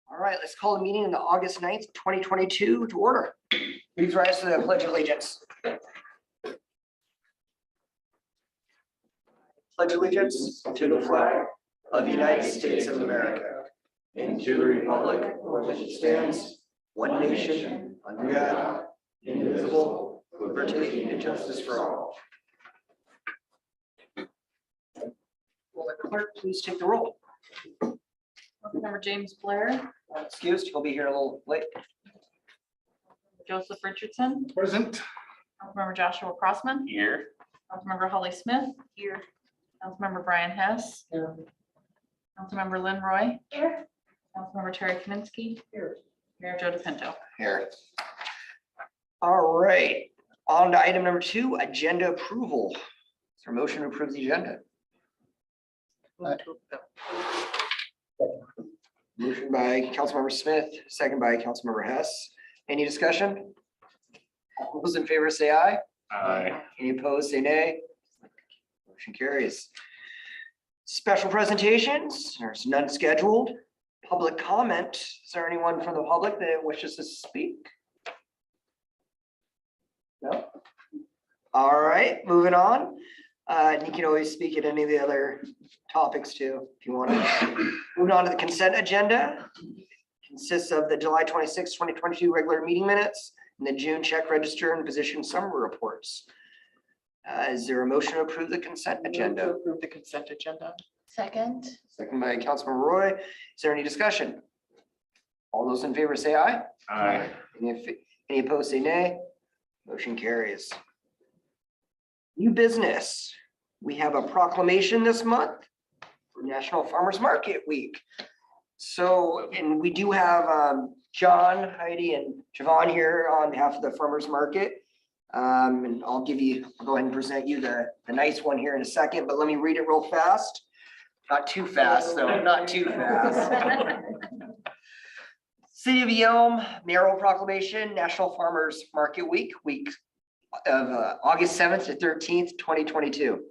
All right, let's call the meeting on the August 9th, 2022 to order. Please rise to the Pledge of Allegiance. Pledge allegiance to the flag of the United States of America and to the republic for which it stands, one nation, under God, indivisible, with liberty and justice for all. Will the clerk please take the roll? Councilmember James Blair, Excused, he'll be here a little late. Joseph Richardson, Present. Councilmember Joshua Crossman, Here. Councilmember Holly Smith. Here. Councilmember Brian Hess. Here. Councilmember Lynn Roy. Here. Councilmember Terry Kaminsky. Here. Mayor Joe DePinto. Here. All right, on to item number 2, agenda approval. Is there a motion to approve the agenda? Motion by Councilmember Smith, second by Councilmember Hess. Any discussion? All those in favor say aye. Aye. Any opposed, say nay. Motion carries. Special presentations, there's none scheduled. Public comment, is there anyone from the public that wishes to speak? No? All right, moving on. You can always speak at any of the other topics too, if you want to. Moving on to the consent agenda. Consists of the July 26, 2022 regular meeting minutes and the June check register and position summary reports. Is there a motion to approve the consent agenda? Approve the consent agenda. Second. Second by Councilmember Roy. Is there any discussion? All those in favor say aye. Aye. Any opposed say nay. Motion carries. New business. We have a proclamation this month for National Farmers Market Week. So, and we do have John, Heidi, and Javon here on behalf of the farmers market. And I'll go ahead and present you the nice one here in a second, but let me read it real fast. Not too fast, though, not too fast. City of Yelm mayoral proclamation, National Farmers Market Week, week of August 7th to 13th, 2022.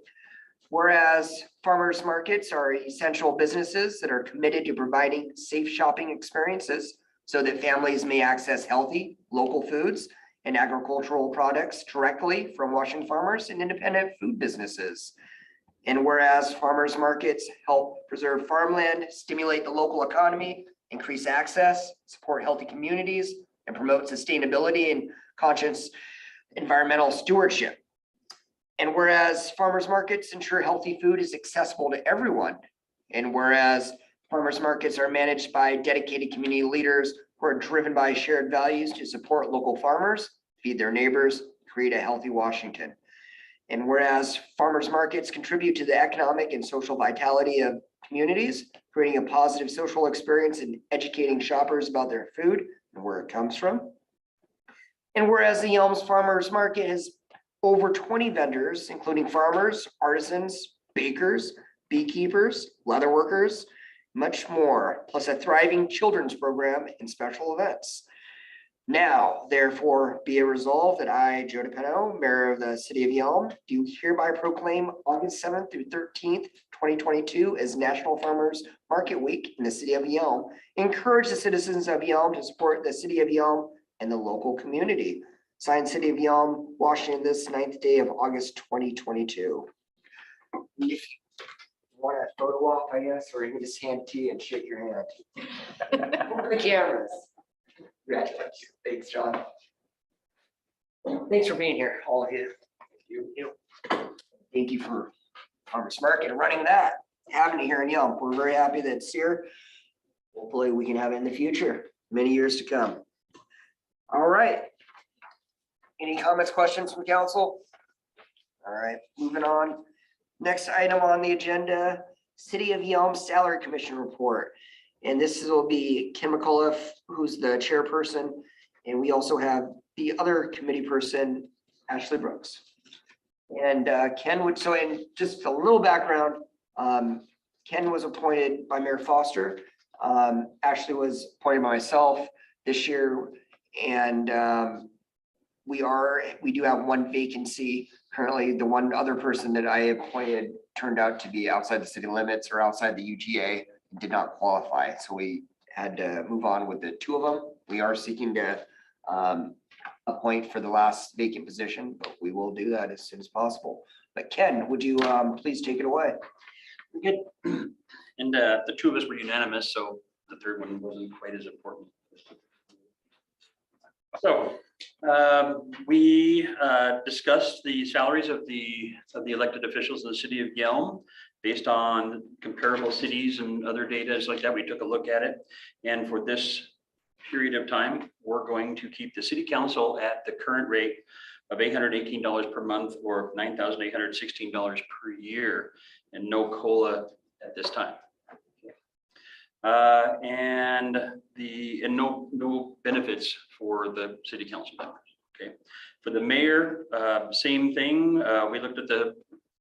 Whereas farmers markets are essential businesses that are committed to providing safe shopping experiences so that families may access healthy, local foods and agricultural products directly from Washington farmers and independent food businesses. And whereas farmers markets help preserve farmland, stimulate the local economy, increase access, support healthy communities, and promote sustainability and conscious environmental stewardship. And whereas farmers markets ensure healthy food is accessible to everyone. And whereas farmers markets are managed by dedicated community leaders who are driven by shared values to support local farmers, feed their neighbors, create a healthy Washington. And whereas farmers markets contribute to the economic and social vitality of communities, creating a positive social experience and educating shoppers about their food and where it comes from. And whereas the Yelms Farmers Market has over 20 vendors, including farmers, artisans, bakers, beekeepers, leather workers, much more, plus a thriving children's program and special events. Now, therefore, be it resolved that I, Joe DePinto, Mayor of the City of Yelm, do hereby proclaim August 7th through 13th, 2022 as National Farmers Market Week in the City of Yelm. Encourage the citizens of Yelm to support the City of Yelm and the local community. Signed, City of Yelm, Washington, this 9th day of August, 2022. If you want a photo op, I guess, or you can just hand it to you and shake your hand. Over the cameras. Congratulations. Thanks, John. Thanks for being here, all of you. Thank you for Farmers Market and running that, having it here in Yelm. We're very happy that it's here. Hopefully we can have it in the future, many years to come. All right. Any comments, questions from council? All right, moving on. Next item on the agenda, City of Yelm Salary Commission report. And this will be Kim McCullough, who's the chairperson. And we also have the other committee person, Ashley Brooks. And Ken would, so in just a little background, Ken was appointed by Mayor Foster. Ashley was appointed by myself this year. And we do have one vacancy. Currently, the one other person that I appointed turned out to be outside the city limits or outside the UGA and did not qualify. So we had to move on with the two of them. We are seeking to appoint for the last vacant position, but we will do that as soon as possible. But Ken, would you please take it away? Good. And the two of us were unanimous, so the third one wasn't quite as important. So we discussed the salaries of the elected officials in the city of Yelm based on comparable cities and other data like that. We took a look at it. And for this period of time, we're going to keep the city council at the current rate of $818 per month or $9,816 per year, and no COLA at this time. And no benefits for the city council members. Okay, for the mayor, same thing. We looked at the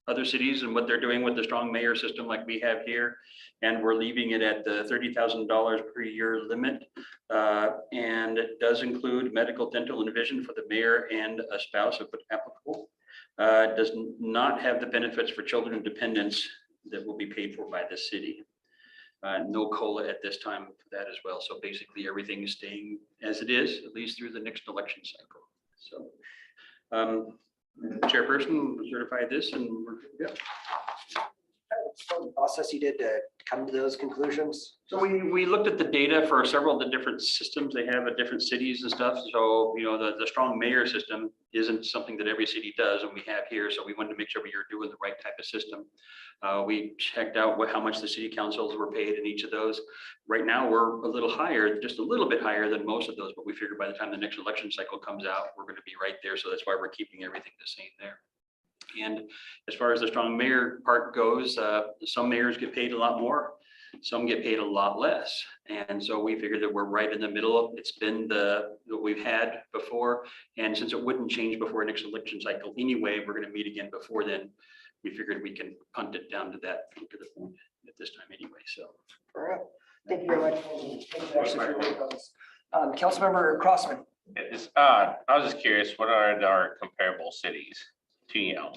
other cities and what they're doing with the strong mayor system like we have here, and we're leaving it at the $30,000 per year limit. And it does include medical, dental, and vision for the mayor and a spouse if applicable. It does not have the benefits for children and dependents that will be paid for by the city. No COLA at this time for that as well. So basically everything is staying as it is, at least through the next election cycle. So the chairperson certified this and we're good. Process you did to come to those conclusions? So we looked at the data for several of the different systems they have at different cities and stuff. So, you know, the strong mayor system isn't something that every city does and we have here. So we wanted to make sure we are doing the right type of system. We checked out how much the city councils were paid in each of those. Right now, we're a little higher, just a little bit higher than most of those, but we figured by the time the next election cycle comes out, we're going to be right there. So that's why we're keeping everything the same there. And as far as the strong mayor part goes, some mayors get paid a lot more, some get paid a lot less. And so we figured that we're right in the middle. It's been what we've had before. And since it wouldn't change before next election cycle anyway, we're going to meet again before then. We figured we can punt it down to that particular point at this time anyway. So. All right. Thank you very much. Councilmember Crossman. I was just curious, what are our comparable cities to Yelm?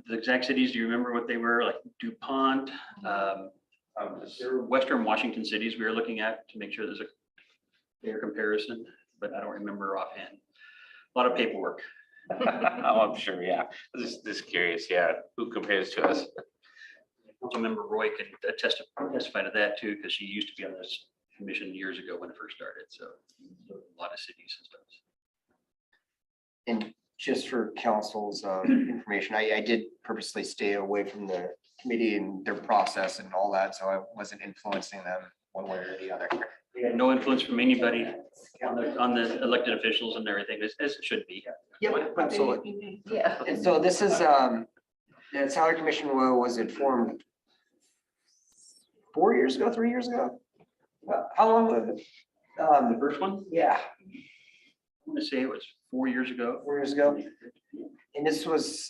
The exact cities, do you remember what they were? Like DuPont, they're Western Washington cities we were looking at to make sure there's a fair comparison, but I don't remember offhand. A lot of paperwork. Oh, I'm sure, yeah. I was just curious, yeah, who compares to us? Councilmember Roy could testify to that too, because she used to be on this commission years ago when it first started. So a lot of cities and stuff. And just for council's information, I did purposely stay away from the committee and their process and all that, so I wasn't influencing them one way or the other. We had no influence from anybody on the elected officials and everything, as it should be. Yep, absolutely. Yeah. And so this is, the salary commission was it formed 4 years ago, 3 years ago? How long was it? The first one, Yeah, I'm gonna say it was 4 years ago. 4 years ago. And this was,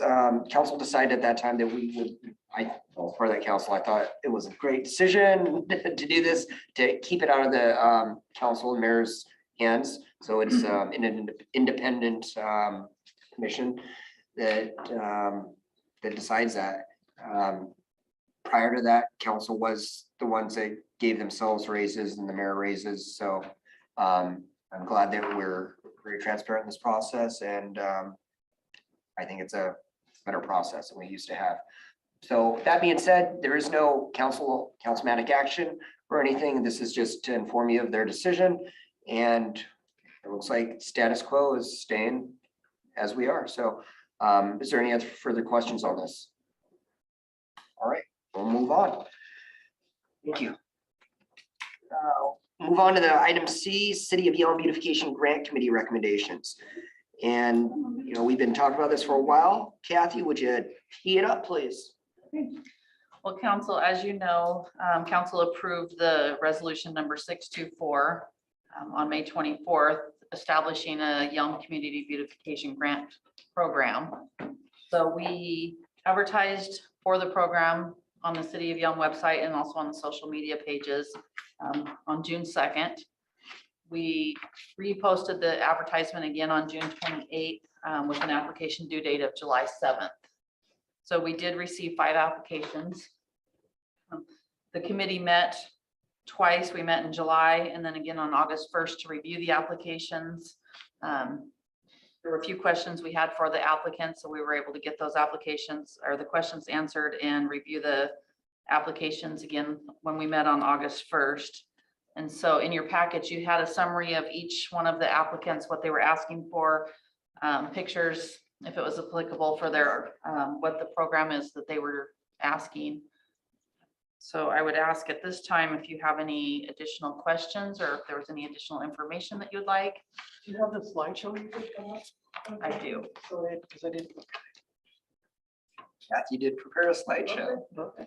council decided at that time that we would, for that council, I thought it was a great decision to do this, to keep it out of the council and mayor's hands. So it's in an independent commission that decides that. Prior to that, council was the ones that gave themselves raises and the mayor raises. So I'm glad that we're very transparent in this process, and I think it's a better process than we used to have. So that being said, there is no councilmanic action or anything. This is just to inform you of their decision. And it looks like status quo is staying as we are. So is there any other further questions on this? All right, we'll move on. Thank you. Move on to the item C, City of Yelm Beautification Grant Committee recommendations. And, you know, we've been talking about this for a while. Kathy, would you tee it up, please? Well, council, as you know, council approved the resolution number 624 on May 24th, establishing a Yelm Community Beautification Grant Program. So we advertised for the program on the City of Yelm website and also on the social media pages on June 2nd. We reposted the advertisement again on June 28th with an application due date of July 7th. So we did receive 5 applications. The committee met twice. We met in July and then again on August 1st to review the applications. There were a few questions we had for the applicants, so we were able to get those applications or the questions answered and review the applications again when we met on August 1st. And so in your package, you had a summary of each one of the applicants, what they were asking for, pictures, if it was applicable for their, what the program is that they were asking. So I would ask at this time if you have any additional questions or if there was any additional information that you'd like. Do you have the slideshow you could come up? I do. Because I didn't. Kathy did prepare a slideshow. Okay.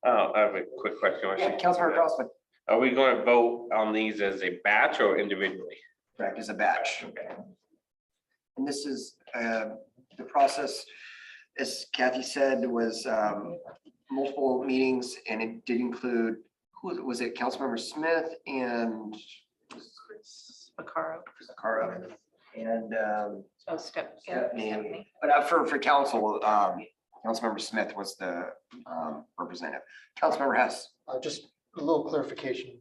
Oh, I have a quick question. Yeah, Councilmember Crossman, Are we going to vote on these as a batch or individually? correct, is a batch. And this is the process, as Kathy said, was multiple meetings and it did include, who was it, Councilmember Smith and Acaro. Zakara and Oh, Stephanie. But for council, Councilmember Smith was the representative. Councilmember Hess. Just a little clarification,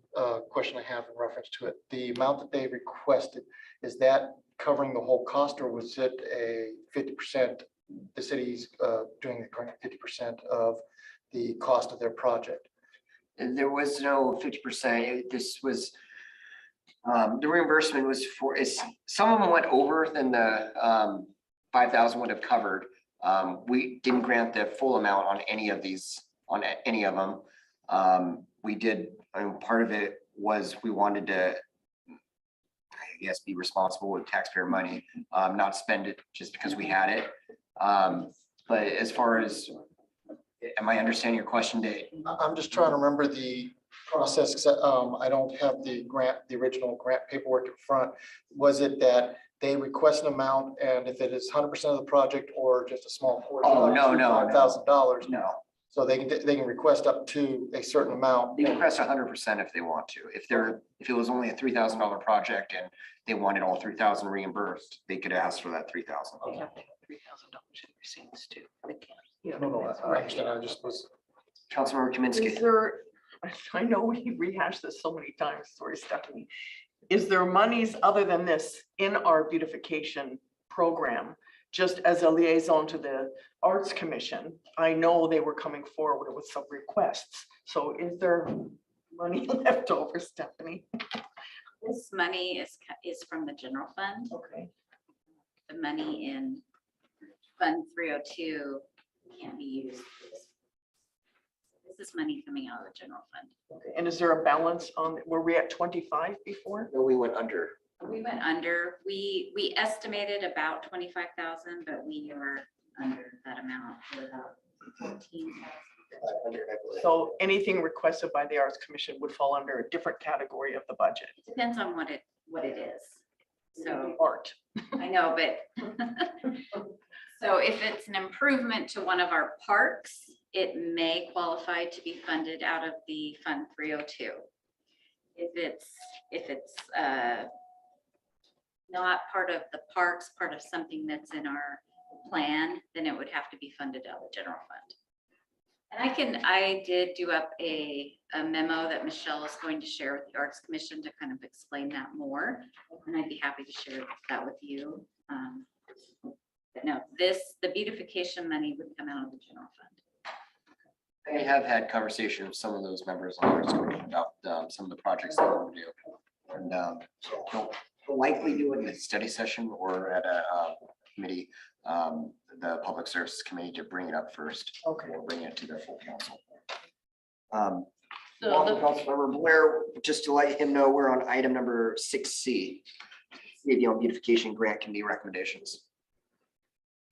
question I have in reference to it. The amount that they requested, is that covering the whole cost or was it a 50%, the city's doing the current 50% of the cost of their project? There was no 50%. This was, the reimbursement was for, some of them went over than the 5,000 would have covered. We didn't grant the full amount on any of these, on any of them. We did, I mean, part of it was we wanted to, I guess, be responsible with taxpayer money, not spend it just because we had it. But as far as, am I understanding your question, Dave? I'm just trying to remember the process, 'cause, I don't have the grant, the original grant paperwork in front. Was it that they request an amount and if it is 100% of the project or just a small portion? Oh, no. $5,000. No, So they can request up to a certain amount. they can press 100% if they want to. If it was only a $3,000 project and they wanted all 3,000 reimbursed, they could ask for that 3,000. They have to have $3,000 in receipts too. They can't. No, I understand. I just was. Councilmember Is Kaminsky. there, I know we rehashed this so many times, sorry, Stephanie. Is there monies other than this in our beautification program, just as a liaison to the Arts Commission? I know they were coming forward with some requests. So is there money left over, Stephanie? This money is from the general fund. Okay. The money in Fund 302 can't be used. This is money coming out of the general fund. Okay. And is there a balance on, were we at 25 before? No, we went under. We went under, we estimated about 25,000, but we are under that amount for about 14,000. So anything requested by the Arts Commission would fall under a different category of the budget. Depends on what it is. So Art. I know, but so if it's an improvement to one of our parks, it may qualify to be funded out of the Fund 302. If it's not part of the parks, part of something that's in our plan, then it would have to be funded out of the general fund. And I did do up a memo that Michelle is going to share with the Arts Commission to kind of explain that more. And I'd be happy to share that with you. But no, the beautification money would come out of the general fund. I have had conversation with some of those members on the Arts Commission about some of the projects they want to do. And they'll likely do it in a study session or at a committee, the Public Services Committee, to bring it up first. Okay. Or bring it to their full council. So Councilmember Blair, just to let him know, we're on item number 6C. Maybe on beautification grant committee recommendations.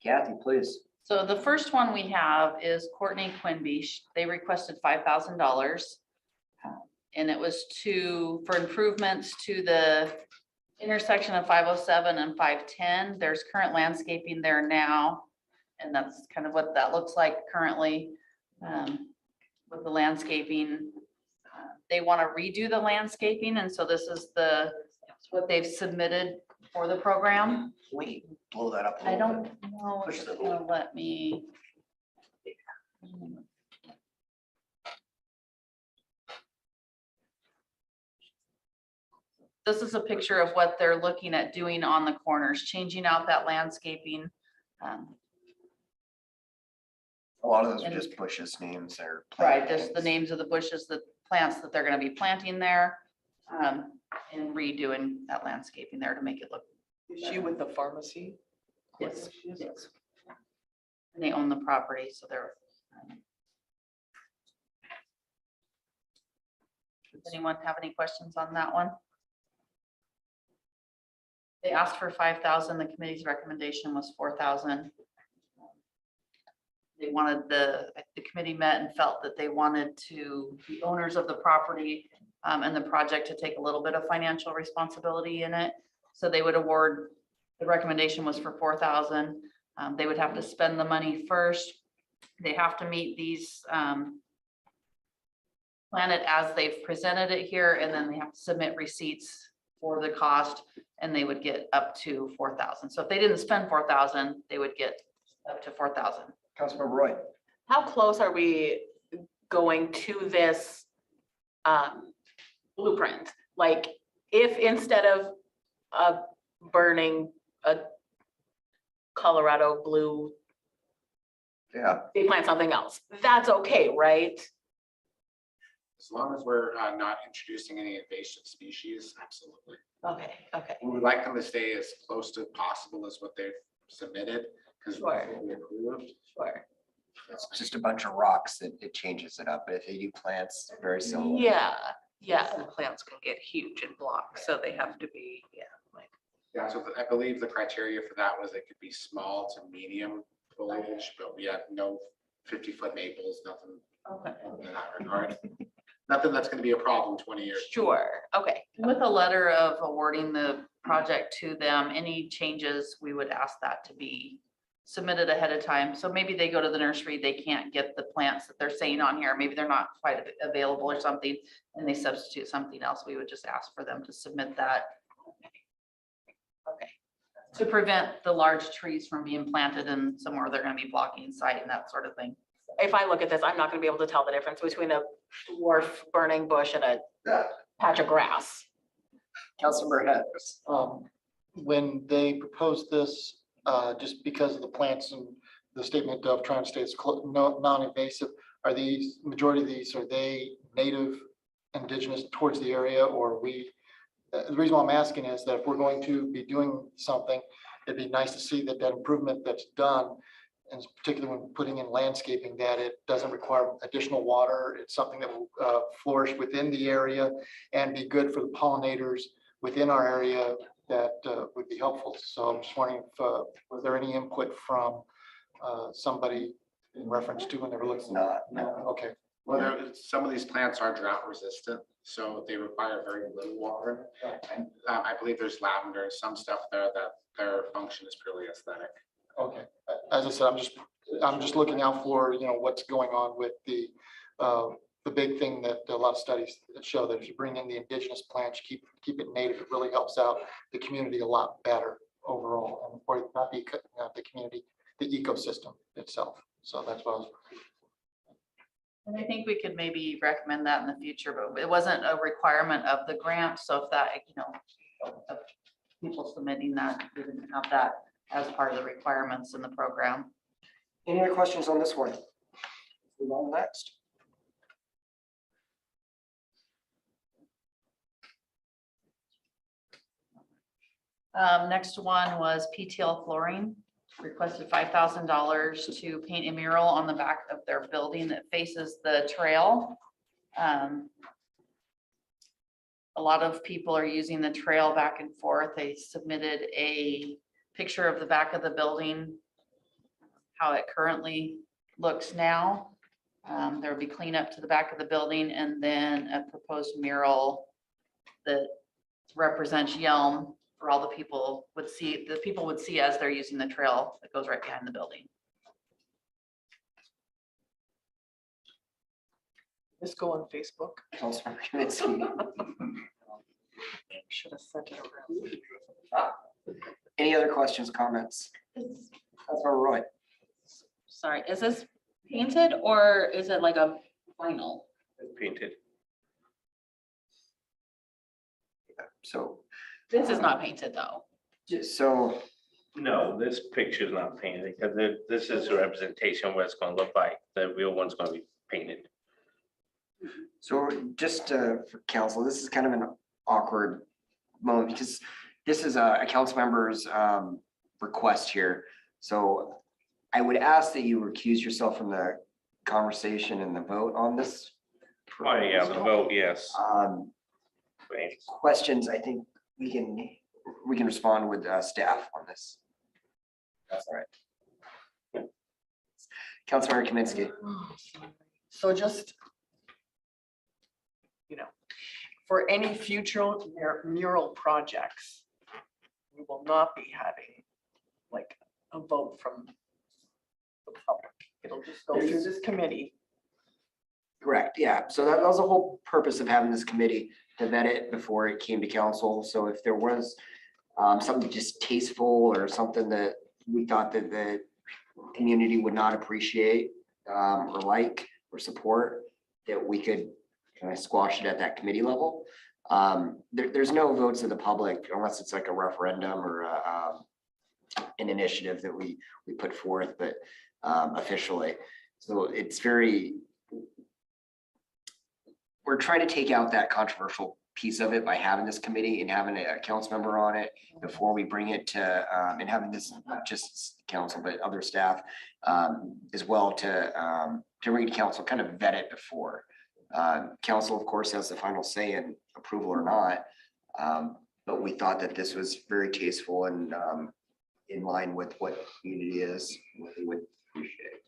Kathy, please. So the first one we have is Courtney Quinby. They requested $5,000. And it was for improvements to the intersection of 507 and 510. There's current landscaping there now. And that's kind of what that looks like currently with the landscaping. they want to redo the landscaping, and so this is what they've submitted for the program. We blow that up. a I little don't bit. know if Push it's the gonna let me. This is a picture of what they're looking at doing on the corners, changing out that landscaping. A lot of those are And- just bushes names or. Right, plant just the names. names of the bushes, the plants that they're gonna be planting there. And redoing that landscaping there to make it look. Is she with the pharmacy? Yes, yes. And they own the property, so they're. Does anyone have any questions on that one? They asked for 5,000. The committee's recommendation was 4,000. They wanted the committee met and felt that they wanted the owners of the property and the project to take a little bit of financial responsibility in it. So they would award, the recommendation was for 4,000. They would have to spend the money first. They have to meet these, plan it as they've presented it here, and then they have to submit receipts for the cost, and they would get up to 4,000. So if they didn't spend 4,000, they would get up to 4,000. Councilmember Roy. How close are we going to this blueprint? Like, if instead of burning a Colorado blue, Yeah, they plant something else, that's okay, right? As long as we're not introducing any invasive species, absolutely. Okay, okay, We would like them to stay as close to possible as what they've submitted, because Sure. we approved. sure. it's just a bunch of rocks that it changes it up. But if they do plants, very similar. Yeah, yeah, Some plants can get huge and block, so they have to be, like. Yeah, so I believe the criteria for that was it could be small to medium foliage, but we have no 50-foot maples, nothing okay, in that regard. Nothing that's gonna be a problem 20 years. sure, okay. With a letter of awarding the project to them, any changes, we would ask that to be submitted ahead of time. So maybe they go to the nursery, they can't get the plants that they're saying on here, maybe they're not quite available or something, and they substitute something else. We would just ask for them to submit that. Okay. To prevent the large trees from being planted in somewhere they're gonna be blocking sight and that sort of thing. If I look at this, I'm not gonna be able to tell the difference between a dwarf burning bush and a patch of grass. Councilmember Hess. When they proposed this, just because of the plants and the statement of trying to stay as non-invasive, are these, majority of these, are they native, indigenous towards the area, or are we? The reason why I'm asking is that if we're going to be doing something, it'd be nice to see that improvement that's done, and particularly when putting in landscaping, that it doesn't require additional water. It's something that will flourish within the area and be good for the pollinators within our area that would be helpful. So I'm just wondering if, was there any input from somebody in reference to when they were looking? Not, No, okay. Well, some of these plants are drought resistant, so they require very little water. And I believe there's lavender and some stuff there that their function is purely aesthetic. Okay, as I said, I'm just looking out for, what's going on with the big thing that a lot of studies show that if you bring in the indigenous plants, keep it native, it really helps out the community a lot better overall, and or not the community, the ecosystem itself. So that's what I was. And I think we could maybe recommend that in the future, but it wasn't a requirement of the grant. So if that, of people submitting that, we didn't have that as part of the requirements in the program. Any other questions on this one? Move on next. Next one was PTL Flooring, requested $5,000 to paint a mural on the back of their building that faces the trail. A lot of people are using the trail back and forth. They submitted a picture of the back of the building, how it currently looks now. There will be cleanup to the back of the building, and then a proposed mural that represents Yelm for all the people would see as they're using the trail that goes right behind the building. Let's go on Facebook. Councilmember Kaminsky. Should have sent it around. Any other questions, comments? Councilmember Roy. Sorry, is this painted or is it like a vinyl? Painted. So, This is not painted though. so, No, this picture is not painted because this is a representation of what it's gonna look like. The real one's gonna be painted. so just for council, this is kind of an awkward moment because this is a council member's request here. So I would ask that you recuse yourself from the conversation and the vote on this. Oh, yeah, the vote, yes. Right. Questions, I think we can respond with staff on this. That's all right. Councilmember Kaminsky. So just, for any future mural projects, we will not be having like a vote from the public. It'll just go through this committee. Correct, yeah. So that was the whole purpose of having this committee, to vet it before it came to council. So if there was something distasteful or something that we thought that the community would not appreciate or like or support, that we could kind of squash it at that committee level. There's no votes of the public unless it's like a referendum or an initiative that we put forth, but officially. So it's we're trying to take out that controversial piece of it by having this committee and having a council member on it before we bring it to, and having this, not just council, but other staff as well to bring it to council, kind of vet it before. Council, of course, has the final say in approval or not. But we thought that this was very tasteful and in line with what community is, what they would appreciate.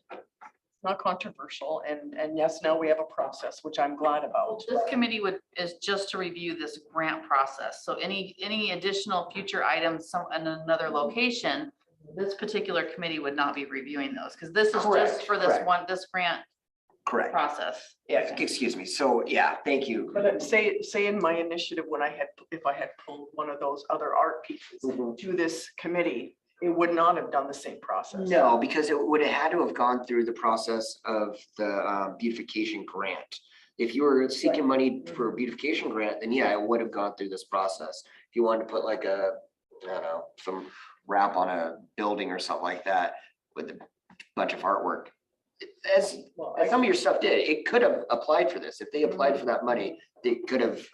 Not controversial, and yes, now we have a process, which I'm glad about. This committee is just to review this grant process. So any additional future items in another location, this particular committee would not be reviewing those, because this is Correct, just for this correct. this grant Correct. process. Yeah, excuse me. So, yeah, thank you. But say in my initiative, if I had pulled one of those other art pieces Mhm. to this committee, it would not have done the same process. No, because it would have had to have gone through the process of the beautification grant. If you were seeking money for a beautification grant, then yeah, it would have gone through this process. If you wanted to put like I don't know, some wrap on a building or something like that with a bunch of artwork. As Well, some of your stuff did, it could have applied for this. If they applied for that money, they could have,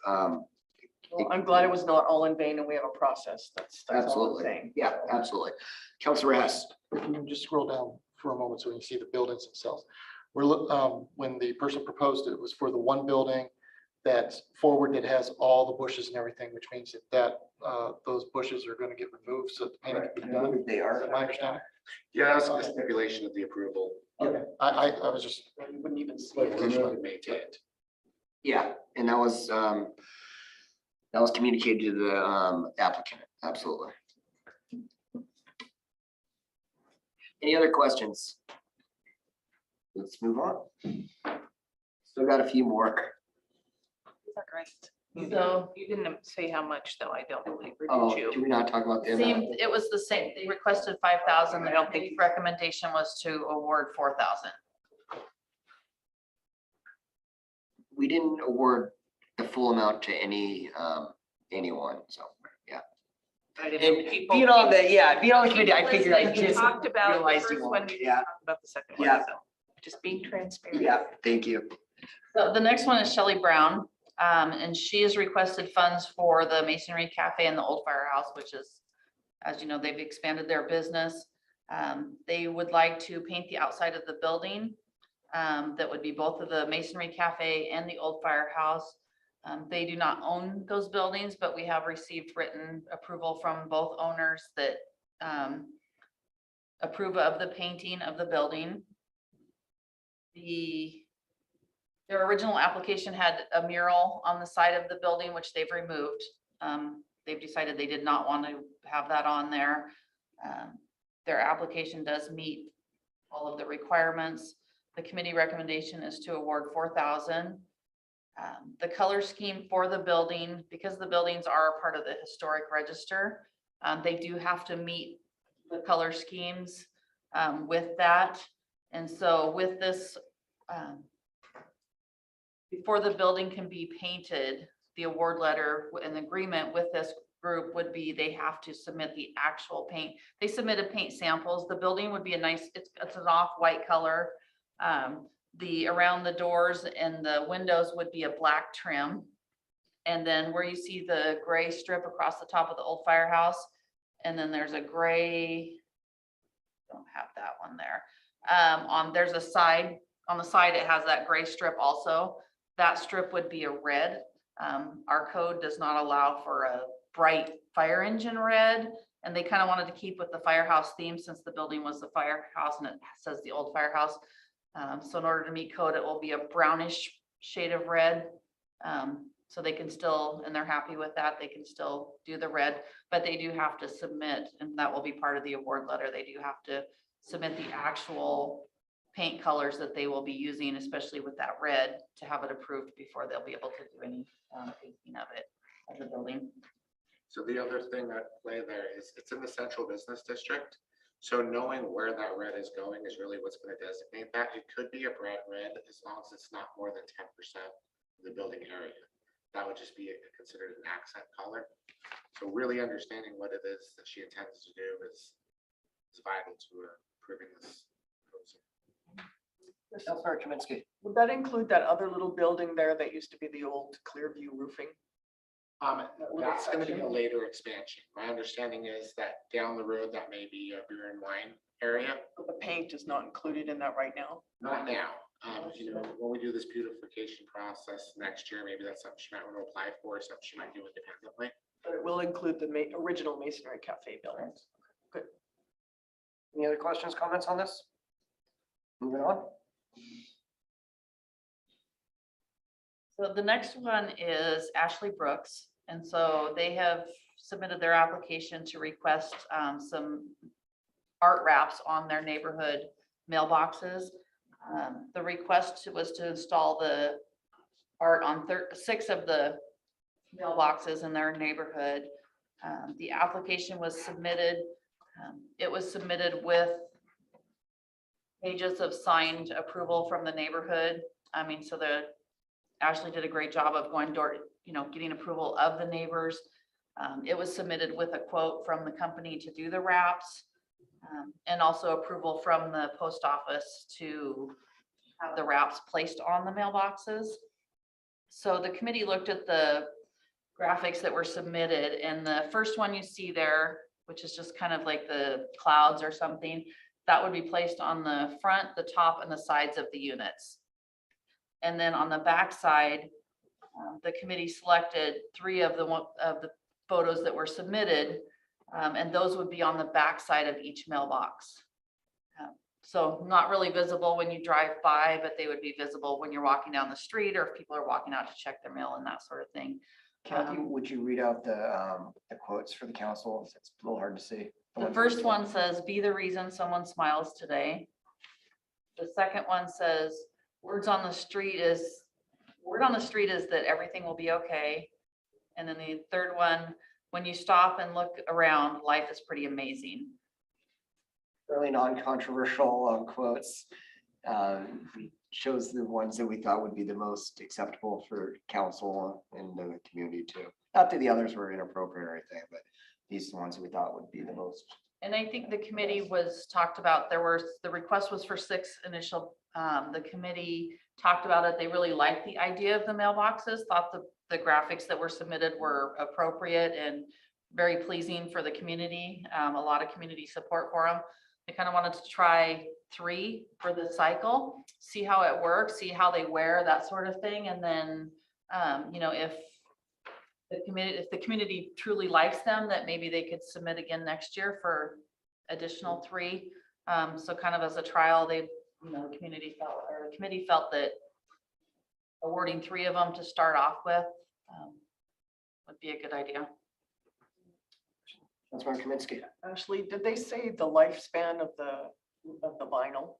well, I'm glad it was not all in vain and we have a process. That's all I'm absolutely. saying. Yeah, absolutely. Councilor Hess. If you can just scroll down for a moment so you can see the buildings themselves. When the person proposed it, it was for the one building that's forward that has all the bushes and everything, which means that those bushes are going to get removed so that the painting can be done. They Is are. that my understanding? Yeah, that's a stipulation of the approval. Okay, I was just. You wouldn't even see But it. usually maintained. Yeah, and that was communicated to the applicant, absolutely. Any other questions? Let's move on. Still got a few more. Is that right? So You didn't say how much though, I don't believe, or Oh, did do you? we not talk about the same, amount? it was the same. They requested 5,000. I don't think- The recommendation was to award 4,000. We didn't award the full amount to anyone, so, yeah. I didn't know And people- being on the committee, I figured I We just talked about the realized you first one, wanted, we yeah, talked about the second one, Yeah. so just being transparent. yeah, thank you. So the next one is Shelley Brown, and she has requested funds for the Masonry Cafe and the Old Firehouse, which is, as you know, they've expanded their business. They would like to paint the outside of the building. That would be both of the Masonry Cafe and the Old Firehouse. They do not own those buildings, but we have received written approval from both owners that approve of the painting of the building. Their original application had a mural on the side of the building, which they've removed. They've decided they did not want to have that on there. Their application does meet all of the requirements. The committee recommendation is to award 4,000. The color scheme for the building, because the buildings are a part of the historic register, they do have to meet the color schemes with that. And so with this, before the building can be painted, the award letter and agreement with this group would be they have to submit the actual paint. They submitted paint samples. The building would be a nice, it's an off-white color. The around the doors and the windows would be a black trim. And then where you see the gray strip across the top of the old firehouse, and then there's a gray, don't have that one there. There's a side, on the side, it has that gray strip also. That strip would be a red. Our code does not allow for a bright fire engine red. And they kind of wanted to keep with the firehouse theme since the building was the firehouse and it says the old firehouse. So in order to meet code, it will be a brownish shade of red. So they can still, and they're happy with that, they can still do the red, but they do have to submit, and that will be part of the award letter. They do have to submit the actual paint colors that they will be using, especially with that red, to have it approved before they'll be able to do any painting of it, of the building. So the other thing at play there is it's in the central business district. So knowing where that red is going is really what's going to designate that. It could be a bright red as long as it's not more than 10% of the building area. That would just be considered an accent color. So really understanding what it is that she intends to do is vital to approving this proposal. Councilmember Kaminsky. Would that include that other little building there that used to be the old Clearview roofing? That's going to be a later expansion. My understanding is that down the road, that may be a beer and wine area. The paint is not included in that right now. Not now. You know, when we do this beautification process next year, maybe that's something she might want to apply for, something she might do independently. But it will include the original Masonry Cafe building. Good. Any other questions, comments on this? Moving on. So the next one is Ashley Brooks. And so they have submitted their application to request some art wraps on their neighborhood mailboxes. The request was to install the art on 6 of the mailboxes in their neighborhood. The application was submitted. It was submitted with pages of signed approval from the neighborhood. I mean, so Ashley did a great job of going door, getting approval of the neighbors. It was submitted with a quote from the company to do the wraps, and also approval from the post office to have the wraps placed on the mailboxes. So the committee looked at the graphics that were submitted, and the first one you see there, which is just kind of like the clouds or something, that would be placed on the front, the top, and the sides of the units. And then on the back side, the committee selected 3 of the photos that were submitted, and those would be on the back side of each mailbox. So not really visible when you drive by, but they would be visible when you're walking down the street or if people are walking out to check their mail and that sort of thing. Kathy, would you read out the quotes for the council? It's a little hard to see. The first one says, "Be the reason someone smiles today." The second one says, word on the street is that everything will be okay. And then the third one, when you stop and look around, life is pretty amazing. Really non-controversial quotes. We chose the ones that we thought would be the most acceptable for council and the community too. Not that the others were inappropriate or anything, but these are the ones that we thought would be the most. And I think the committee was talked about, the request was for 6 initial. The committee talked about it. They really liked the idea of the mailboxes, thought the graphics that were submitted were appropriate and very pleasing for the community. A lot of community support for them. They kind of wanted to try 3 for the cycle, see how it works, see how they wear, that sort of thing. And then, if the community truly likes them, that maybe they could submit again next year for additional 3. So kind of as a trial, the committee felt that awarding 3 of them to start off with would be a good idea. Councilmember Kaminsky. Ashley, did they say the lifespan of the vinyl?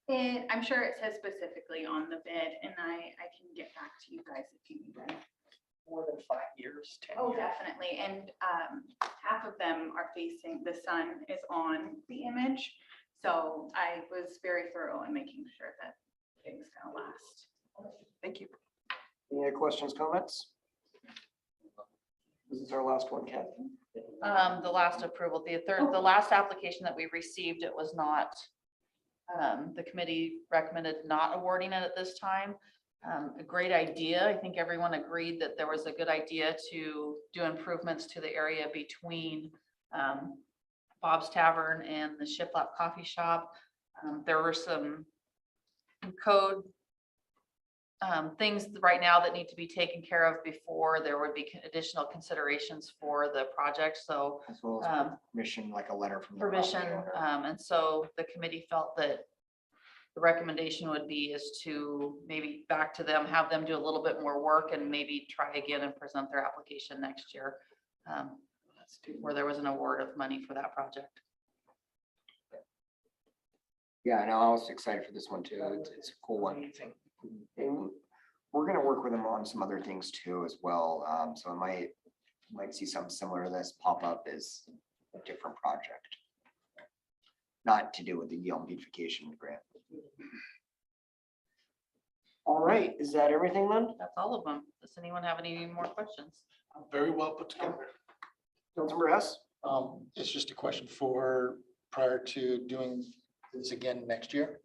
And I'm sure it says specifically on the bid, and I can get back to you guys if you need them. More than 5 years, 10 Oh, years. definitely. And half of them are facing, the sun is on the image. So I was very thorough in making sure that things gonna last. Thank you. Any other questions, comments? This is our last one, Kat. The last approval, the last application that we received, it was not, the committee recommended not awarding it at this time. A great idea. I think everyone agreed that there was a good idea to do improvements to the area between Bob's Tavern and the Shiplap Coffee Shop. There were some code things right now that need to be taken care of before there would be additional considerations for the project. So As well as permission, like a letter from the property permission, owner. and so the committee felt that the recommendation would be is to maybe back to them, have them do a little bit more work and maybe try again and present their application next year. Where there was an award of money for that project. Yeah, I know, I was excited for this one too. It's a cool one. Amazing. And we're gonna work with them on some other things too as well. So I might see something similar to this pop up as a different project. Not to do with the Yelm beautification grant. All right, is that everything then? That's all of them. Does anyone have any more questions? Very well put together. Councilmember Hess? It's just a question for prior to doing this again next year.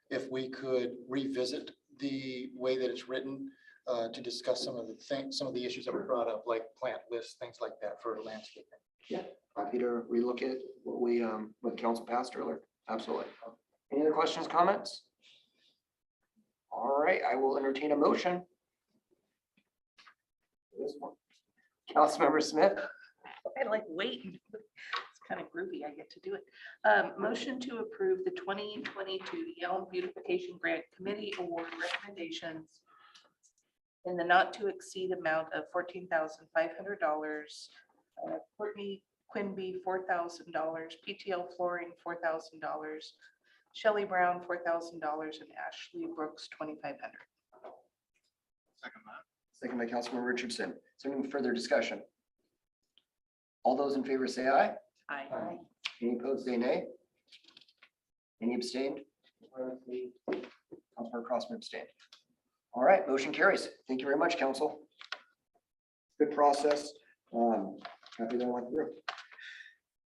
If we could revisit the way that it's written to discuss some of the things, some of the issues that were brought up, like plant lists, things like that for landscaping. Happy to relook at what council passed earlier. Absolutely. Any other questions, comments? All right, I will entertain a motion. This one. Councilmember Smith? I like waiting. It's kind of groovy. I get to do it. Motion to approve the 2022 Yelm Beautification Grant Committee Award recommendations in the not to exceed amount of $14,500. Courtney Quinby, $4,000. PTL Flooring, $4,000. Shelley Brown, $4,000, and Ashley Brooks, $2,500. Second by Councilmember Richardson. Is there any further discussion? All those in favor say aye. Aye. Any opposed, say nay. Any abstained? Councilmember Crossman abstained. All right, motion carries. Thank you very much, council. Good process. Happy that went through.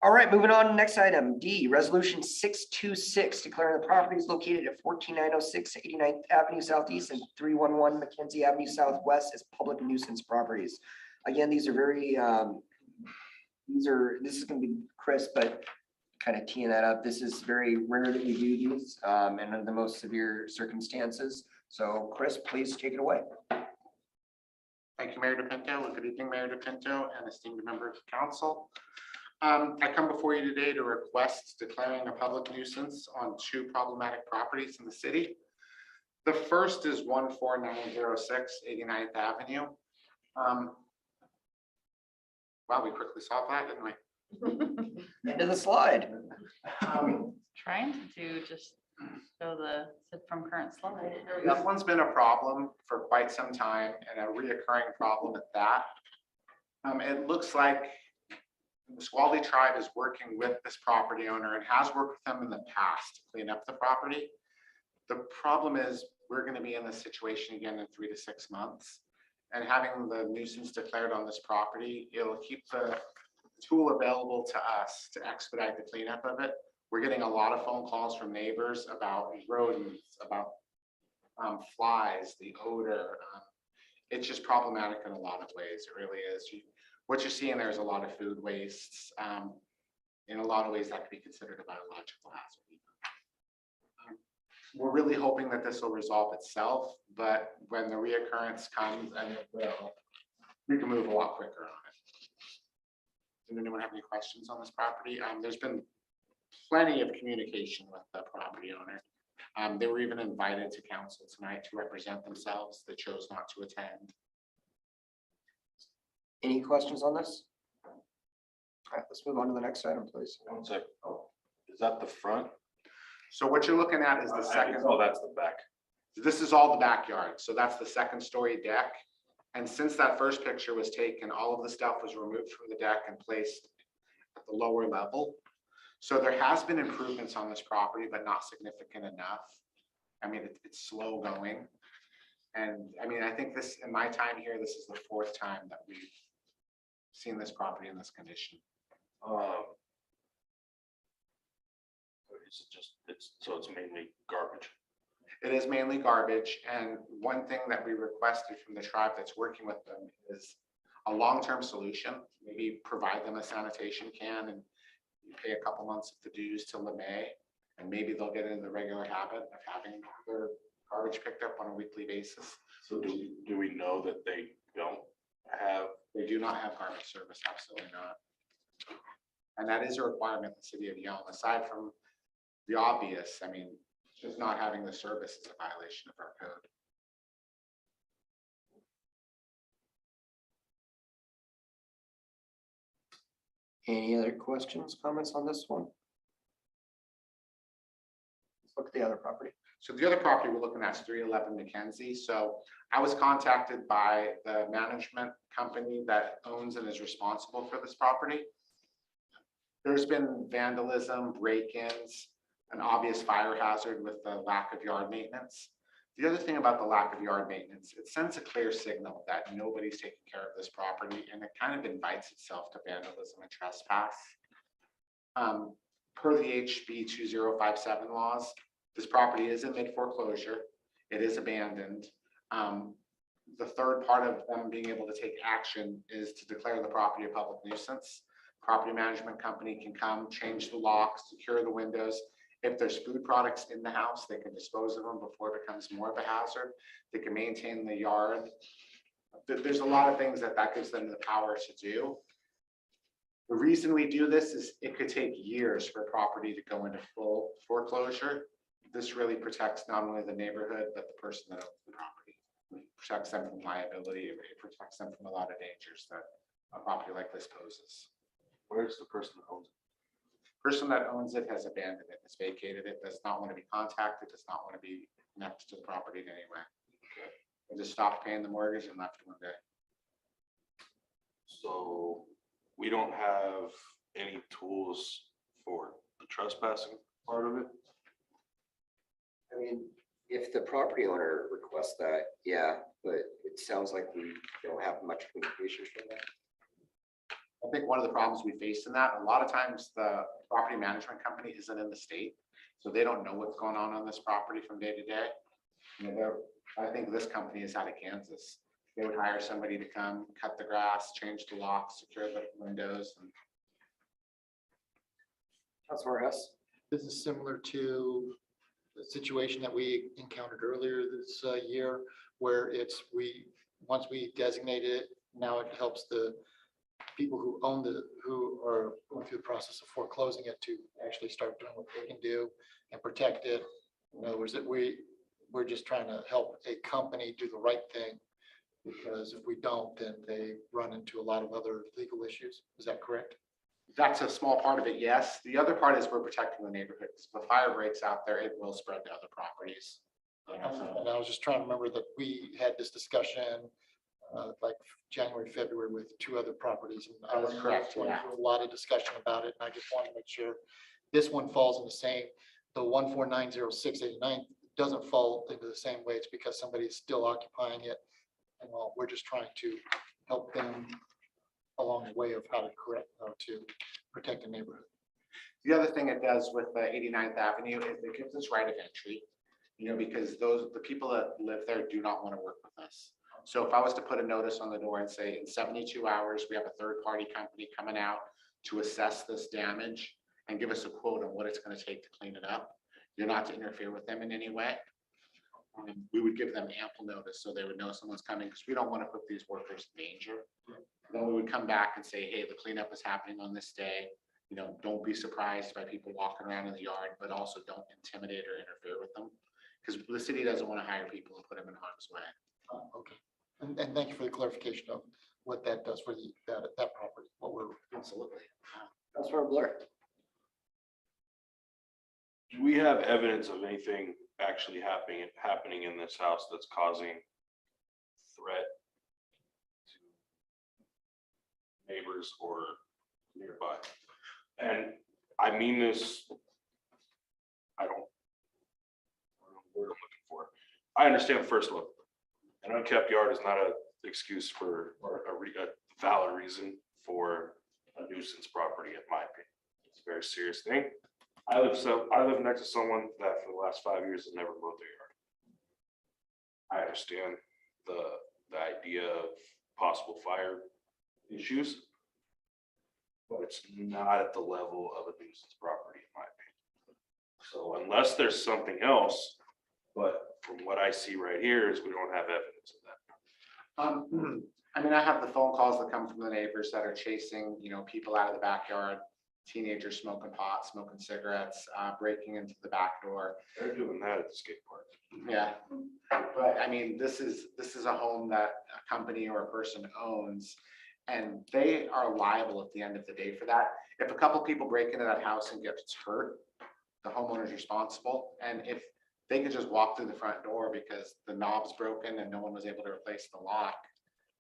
All right, moving on, next item, D, resolution 626, declaring the properties located at 14906 89th Avenue Southeast and 311 Mackenzie Avenue Southwest as public nuisance properties. Again, these are very, this is gonna be crisp, but kind of teeing that up. This is very rare that we do these, and under the most severe circumstances. So Chris, please take it away. Thank you, Mayor DePinto. Good evening, Mayor DePinto and esteemed members of council. I come before you today to request declaring a public nuisance on 2 problematic properties in the city. The first is 14906 89th Avenue. Wow, we quickly solved that, didn't we? Into the slide. Trying to do just show the from current slide. This one's been a problem for quite some time and a reoccurring problem at that. It looks like the Squally tribe is working with this property owner and has worked with them in the past to clean up the property. The problem is we're going to be in this situation again in 3 to 6 months. And having the nuisance declared on this property, it'll keep the tool available to us to expedite the cleanup of it. We're getting a lot of phone calls from neighbors about rodents, about flies, the odor. It's just problematic in a lot of ways. It really is. What you're seeing there is a lot of food wastes. In a lot of ways that could be considered a biological hazard. We're really hoping that this will resolve itself, but when the reoccurrence comes, and it will, we can move a lot quicker on it. Does anyone have any questions on this property? There's been plenty of communication with the property owner. They were even invited to council tonight to represent themselves. They chose not to attend. Any questions on this? All right, let's move on to the next item, please. One sec. Is that the front? So what you're looking at is the second. Oh, that's the back. This is all the backyard, so that's the second story deck. And since that first picture was taken, all of the stuff was removed from the deck and placed at the lower level. So there has been improvements on this property, but not significant enough. I mean, it's slow going. And I mean, I think this, in my time here, this is the fourth time that we've seen this property in this condition. Is it just, so it's mainly garbage? It is mainly garbage, and one thing that we requested from the tribe that's working with them is a long-term solution. Maybe provide them a sanitation can and you pay a couple months of the dues till the May, and maybe they'll get into the regular habit of having their garbage picked up on a weekly basis. So do we know that they don't have? They do not have garbage service, absolutely not. And that is a requirement in the city of Yelm, aside from the obvious. I mean, just not having the service is a violation of our code. Any other questions, comments on this one? Let's look at the other property. So the other property we're looking at is 311 Mackenzie. So I was contacted by the management company that owns and is responsible for this property. There's been vandalism, break-ins, an obvious fire hazard with the lack of yard maintenance. The other thing about the lack of yard maintenance, it sends a clear signal that nobody's taking care of this property, and it kind of invites itself to vandalism and trespass. Per the HB 2057 laws, this property is in mid foreclosure. It is abandoned. The third part of them being able to take action is to declare the property a public nuisance. Property management company can come, change the locks, secure the windows. If there's food products in the house, they can dispose of them before it becomes more of a hazard. They can maintain the yard. There's a lot of things that gives them the power to do. The reason we do this is it could take years for a property to go into full foreclosure. This really protects not only the neighborhood, but the person that owns the property. It protects them from liability. It protects them from a lot of dangers that a property like this poses. Where's the person that owns it? Person that owns it has abandoned it, has vacated it, does not want to be contacted, does not want to be connected to the property in any way. They just stopped paying the mortgage and left one day. So we don't have any tools for the trespassing part of it? I mean, if the property owner requests that, yeah, but it sounds like we don't have much communication from that. I think one of the problems we face in that, a lot of times the property management company isn't in the state, so they don't know what's going on this property from day to day. You know, I think this company is out of Kansas. They would hire somebody to come, cut the grass, change the locks, secure the windows. And Councilor Hess? This is similar to the situation that we encountered earlier this year, where once we designated it, now it helps the people who who are going through the process of foreclosing it to actually start doing what they can do and protect it. In other words, that we're just trying to help a company do the right thing, because if we don't, then they run into a lot of other legal issues. Is that correct? that's a small part of it, yes. The other part is we're protecting the neighborhoods. If a fire breaks out there, it will spread to other properties. And I was just trying to remember that we had this discussion like January, February with two other properties. And I That is was correct, going yeah. through a lot of discussion about it, and I just wanted to make sure this one falls in the same, the 1490689 doesn't fall into the same way. It's because somebody is still occupying it. And we're just trying to help them along the way of how to to protect the neighborhood. The other thing it does with the 89th Avenue is it gives us right of entry, because the people that live there do not want to work with us. So if I was to put a notice on the door and say in 72 hours, we have a third-party company coming out to assess this damage and give us a quote on what it's going to take to clean it up, you're not to interfere with them in any way. We would give them ample notice so they would know someone's coming, because we don't want to put these workers in danger. Then we would come back and say, hey, the cleanup is happening on this day. Don't be surprised by people walking around in the yard, but also don't intimidate or interfere with them, because the city doesn't want to hire people and put them in harm's way. Okay. And thank you for the clarification of what that does for that property, what we're. Absolutely. Councilor Blair. Do we have evidence of anything actually happening in this house that's causing threat to neighbors or nearby? And I mean this, I don't know the word I'm looking for. I understand the first one. An unkept yard is not an excuse for, or a valid reason for a nuisance property, in my opinion. It's a very serious thing. I live next to someone that for the last 5 years has never mowed their yard. I understand the idea of possible fire issues, but it's not at the level of a nuisance property, in my opinion. So unless there's something else, but from what I see right here is we don't have evidence of that. I mean, I have the phone calls that come from the neighbors that are chasing, people out of the backyard, teenagers smoking pot, smoking cigarettes, breaking into the back door. They're doing that at the skate park. Yeah, but I mean, this is a home that a company or a person owns, and they are liable at the end of the day for that. If a couple people break into that house and gets hurt, the homeowner's responsible. And if they could just walk through the front door because the knob's broken and no one was able to replace the lock,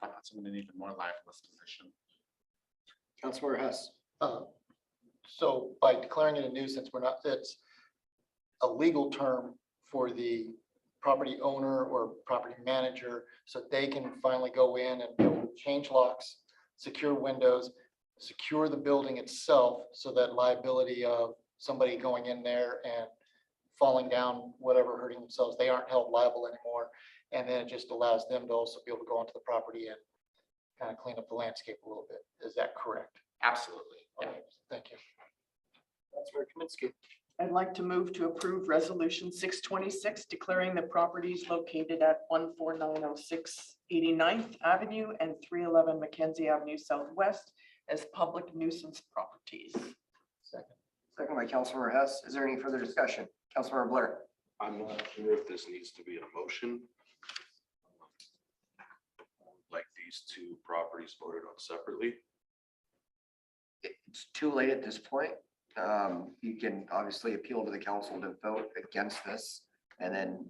that puts them in an even more lifeless position. Councilmember Hess. So by declaring it a nuisance, it's a legal term for the property owner or property manager, so they can finally go in and build, change locks, secure windows, secure the building itself, so that liability of somebody going in there and falling down, whatever, hurting themselves, they aren't held liable anymore. And then it just allows them to also be able to go onto the property and kind of clean up the landscape a little bit. Is that correct? Absolutely. Yeah. Okay, thank you. Councilmember Kaminsky. I'd like to move to approve resolution 626, declaring the properties located at 14906 89th Avenue and 311 Mackenzie Avenue Southwest as public nuisance properties. Second by Councilmember Hess. Is there any further discussion? Councilmember Blair. I'm not sure if this needs to be an emotion. Like these two properties voted on separately. It's too late at this point. You can obviously appeal to the council to vote against this and then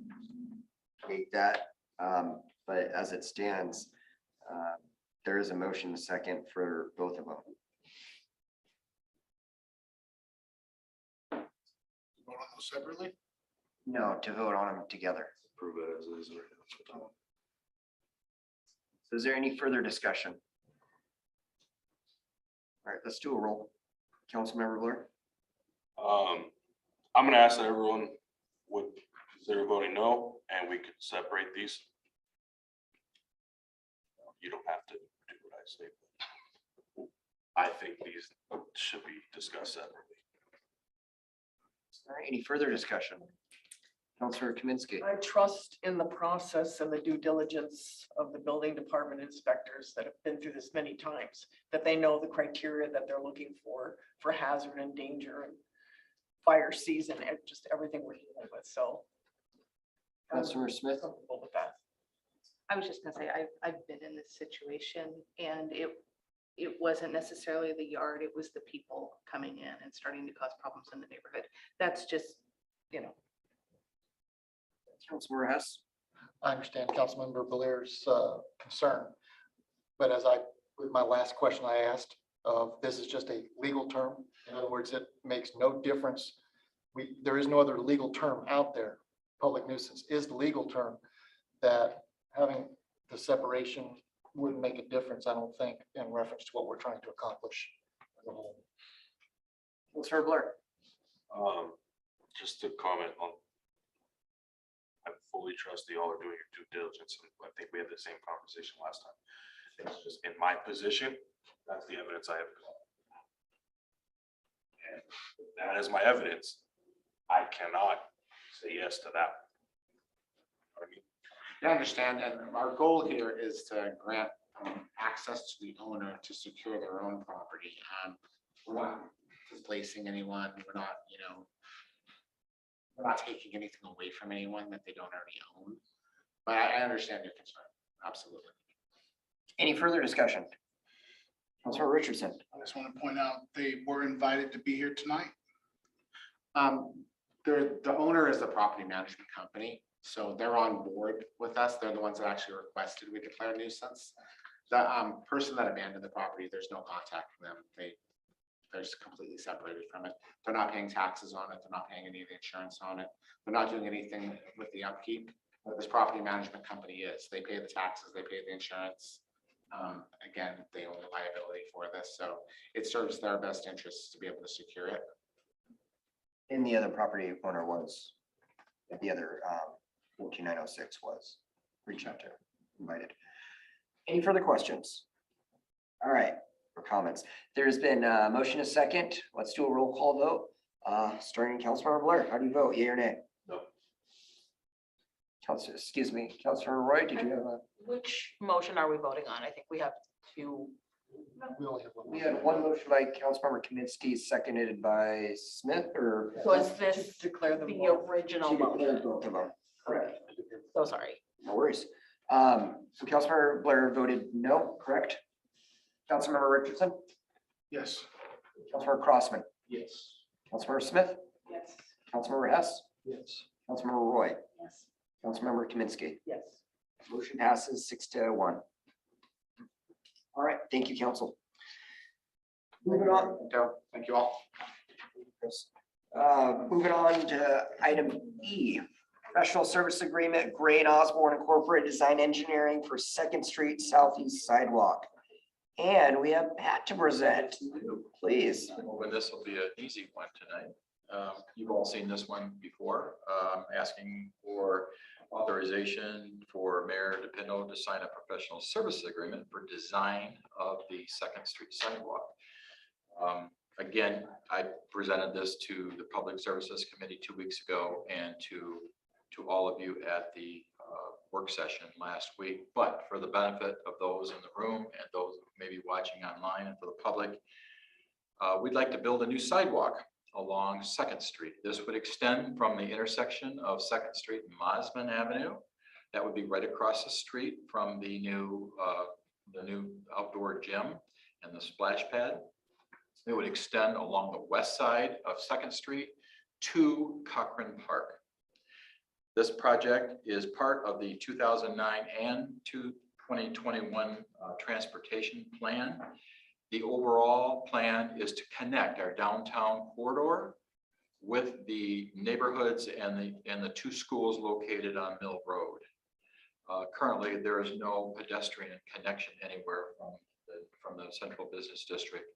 make that. But as it stands, there is a motion second for both of them. Vote on those separately? No, to vote on them together. Prove it as is. So is there any further discussion? All right, let's do a roll. Councilmember Blair. I'm gonna ask that everyone would consider voting no, and we could separate these. You don't have to do what I say, but I think these should be discussed separately. All right, any further discussion? Councilor Kaminsky. I trust in the process and the due diligence of the building department inspectors that have been through this many times, that they know the criteria that they're looking for hazard and danger and fire season and just everything we're dealing with. So I'm Councilor Smith. comfortable with that. I was just gonna say, I've been in this situation and it wasn't necessarily the yard, it was the people coming in and starting to cause problems in the neighborhood. That's just, Councilmember Hess. I understand Councilmember Blair's concern, but with my last question I asked, this is just a legal term. In other words, it makes no difference. There is no other legal term out there. Public nuisance is the legal term, that having the separation wouldn't make a difference, I don't think, in reference to what we're trying to accomplish as a whole. Councilor Blair. Just to comment on, I fully trust that y'all are doing your due diligence, and I think we had the same conversation last time. It's just in my position, that's the evidence I have. And that is my evidence. I cannot say yes to that. I mean, I understand, and our goal here is to grant access to the owner to secure their own property. We're not displacing anyone, we're not, we're not taking anything away from anyone that they don't already own. But I understand your concern, absolutely. Any further discussion? Councilor Richardson. I just want to point out, they were invited to be here tonight. The owner is the property management company, so they're on board with us. They're the ones that actually requested we declare a nuisance. The person that abandoned the property, there's no contact from them. They're just completely separated from it. They're not paying taxes on it. They're not paying any of the insurance on it. They're not doing anything with the upkeep. But this property management company is. They pay the taxes, they pay the insurance. Again, they own the liability for this, so it serves their best interests to be able to secure it. And the other property owner was, the other 14906 was reached out to, invited. Any further questions? All right, or comments? There's been a motion a second. Let's do a roll call vote. Starting Councilmember Blair, how do you vote? Yea or nay? No. Councilmember Roy, did you have a? Which motion are we voting on? I think we have two. We only have one. We had one motion by Councilmember Kaminsky, seconded by Smith, or? Was this Declare them the both. original She declared motion? both of them. Correct. So sorry. No worries. So Councilmember Blair voted no, correct? Councilmember Richardson, Yes. Councilmember Crossman, Yes. Councilmember Smith, Yes. Councilmember Hess, Yes. Councilmember Roy, Yes. Councilmember Kaminsky. Yes. Motion passes 6-1. All right, thank you, council. Moving on. Thank you all. Chris. Moving on to item E, professional service agreement, Gray and Osborne Incorporated Design Engineering for Second Street Southeast Sidewalk. And we have Pat to present, please. Hoping this will be an easy one tonight. You've all seen this one before, asking for authorization for Mayor DePino to sign a professional service agreement for design of the Second Street sidewalk. Again, I presented this to the Public Services Committee 2 weeks ago and to all of you at the work session last week. But for the benefit of those in the room and those maybe watching online and for the public, we'd like to build a new sidewalk along Second Street. This would extend from the intersection of Second Street and Mosman Avenue. That would be right across the street from the new outdoor gym and the splash pad. It would extend along the west side of Second Street to Cochran Park. This project is part of the 2009 and 2021 transportation plan. The overall plan is to connect our downtown corridor with the neighborhoods and the two schools located on Mill Road. Currently, there is no pedestrian connection anywhere from the central business district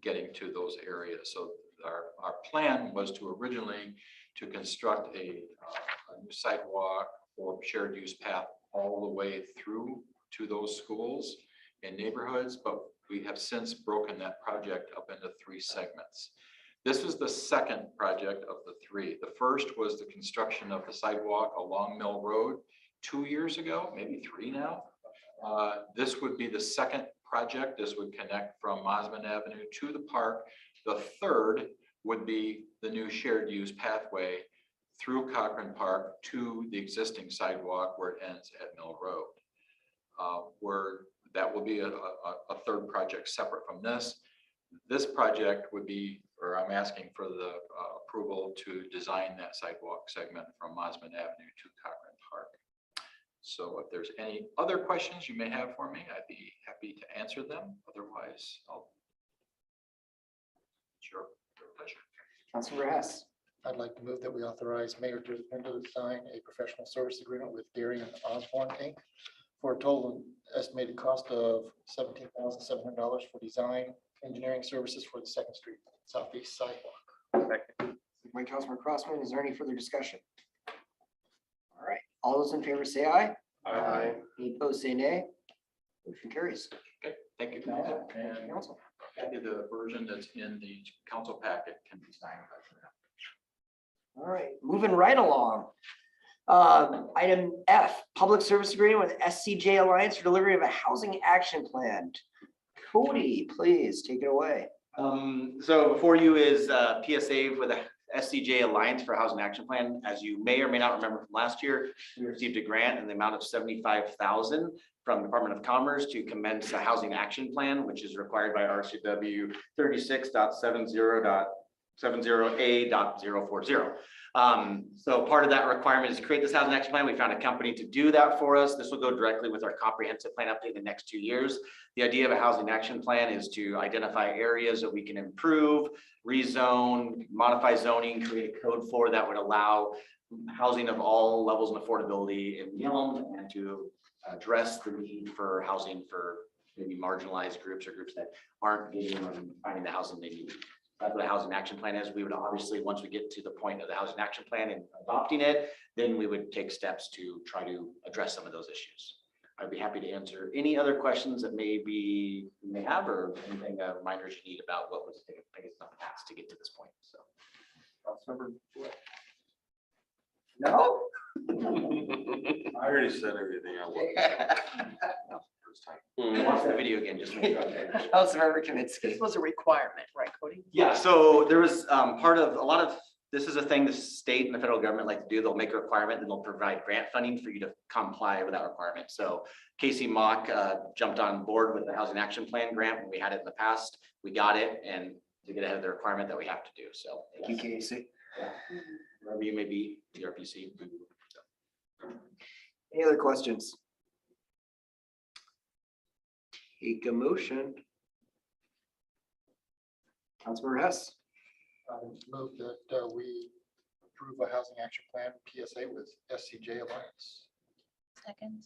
getting to those areas. So our plan was to originally to construct a new sidewalk or shared use path all the way through to those schools and neighborhoods, but we have since broken that project up into 3 segments. This is the second project of the 3. The first was the construction of the sidewalk along Mill Road 2 years ago, maybe 3 now. This would be the second project. This would connect from Mosman Avenue to the park. The third would be the new shared use pathway through Cochran Park to the existing sidewalk where it ends at Mill Road. Where that will be a third project separate from this. This project would be, or I'm asking for the approval to design that sidewalk segment from Mosman Avenue to Cochran Park. So if there's any other questions you may have for me, I'd be happy to answer them. Otherwise, I'll. Sure, pleasure. Councilmember Hess. I'd like to move that we authorize Mayor DePino to sign a professional service agreement with Gary and Osborne Inc. for a total estimated cost of $17,700 for design engineering services for the Second Street Southeast Sidewalk. Second by Councilmember Crossman. Is there any further discussion? All right, all those in favor say aye. Aye. Any opposed say nay. Motion carries. Okay, thank you. And Council. copy the version that's in the council packet can be signed. All right, moving right along. Item F, public service agreement with SCJ Alliance for delivery of a housing action plan. Cody, please take it away. So before you is PSA for the SCJ Alliance for Housing Action Plan. As you may or may not remember from last year, we received a grant in the amount of $75,000 from the Department of Commerce to commence a housing action plan, which is required by RCW 36.70.70A.040. So part of that requirement is to create this housing action plan. We found a company to do that for us. This will go directly with our comprehensive plan update in the next 2 years. The idea of a housing action plan is to identify areas that we can improve, rezone, modify zoning, create a code for that would allow housing of all levels and affordability in Yelm, and to address the need for housing for maybe marginalized groups or groups that aren't getting or finding the housing they need. That's what a housing action plan is. We would obviously, once we get to the point of the housing action plan and adopting it, then we would take steps to try to address some of those issues. I'd be happy to answer any other questions that you may have, or anything, reminders you need about what was taking place in the past to get to this point, so. No? I already said everything I wanted. First time. Watch that video again, just to make sure. Councilmember Kaminsky. This was a requirement, right, Cody? Yeah, so there was part of a lot of, this is a thing the state and the federal government like to do. They'll make a requirement, then they'll provide grant funding for you to comply with that requirement. So Casey Mock jumped on board with the Housing Action Plan grant when we had it in the past. We got it, and to get ahead of the requirement that we have to do, so. Thank you, Casey. Yeah. Wherever you may be, TRPC. Any other questions? Take a motion. Councilmember Hess. I move that we approve a housing action plan PSA with SCJ Alliance. Second.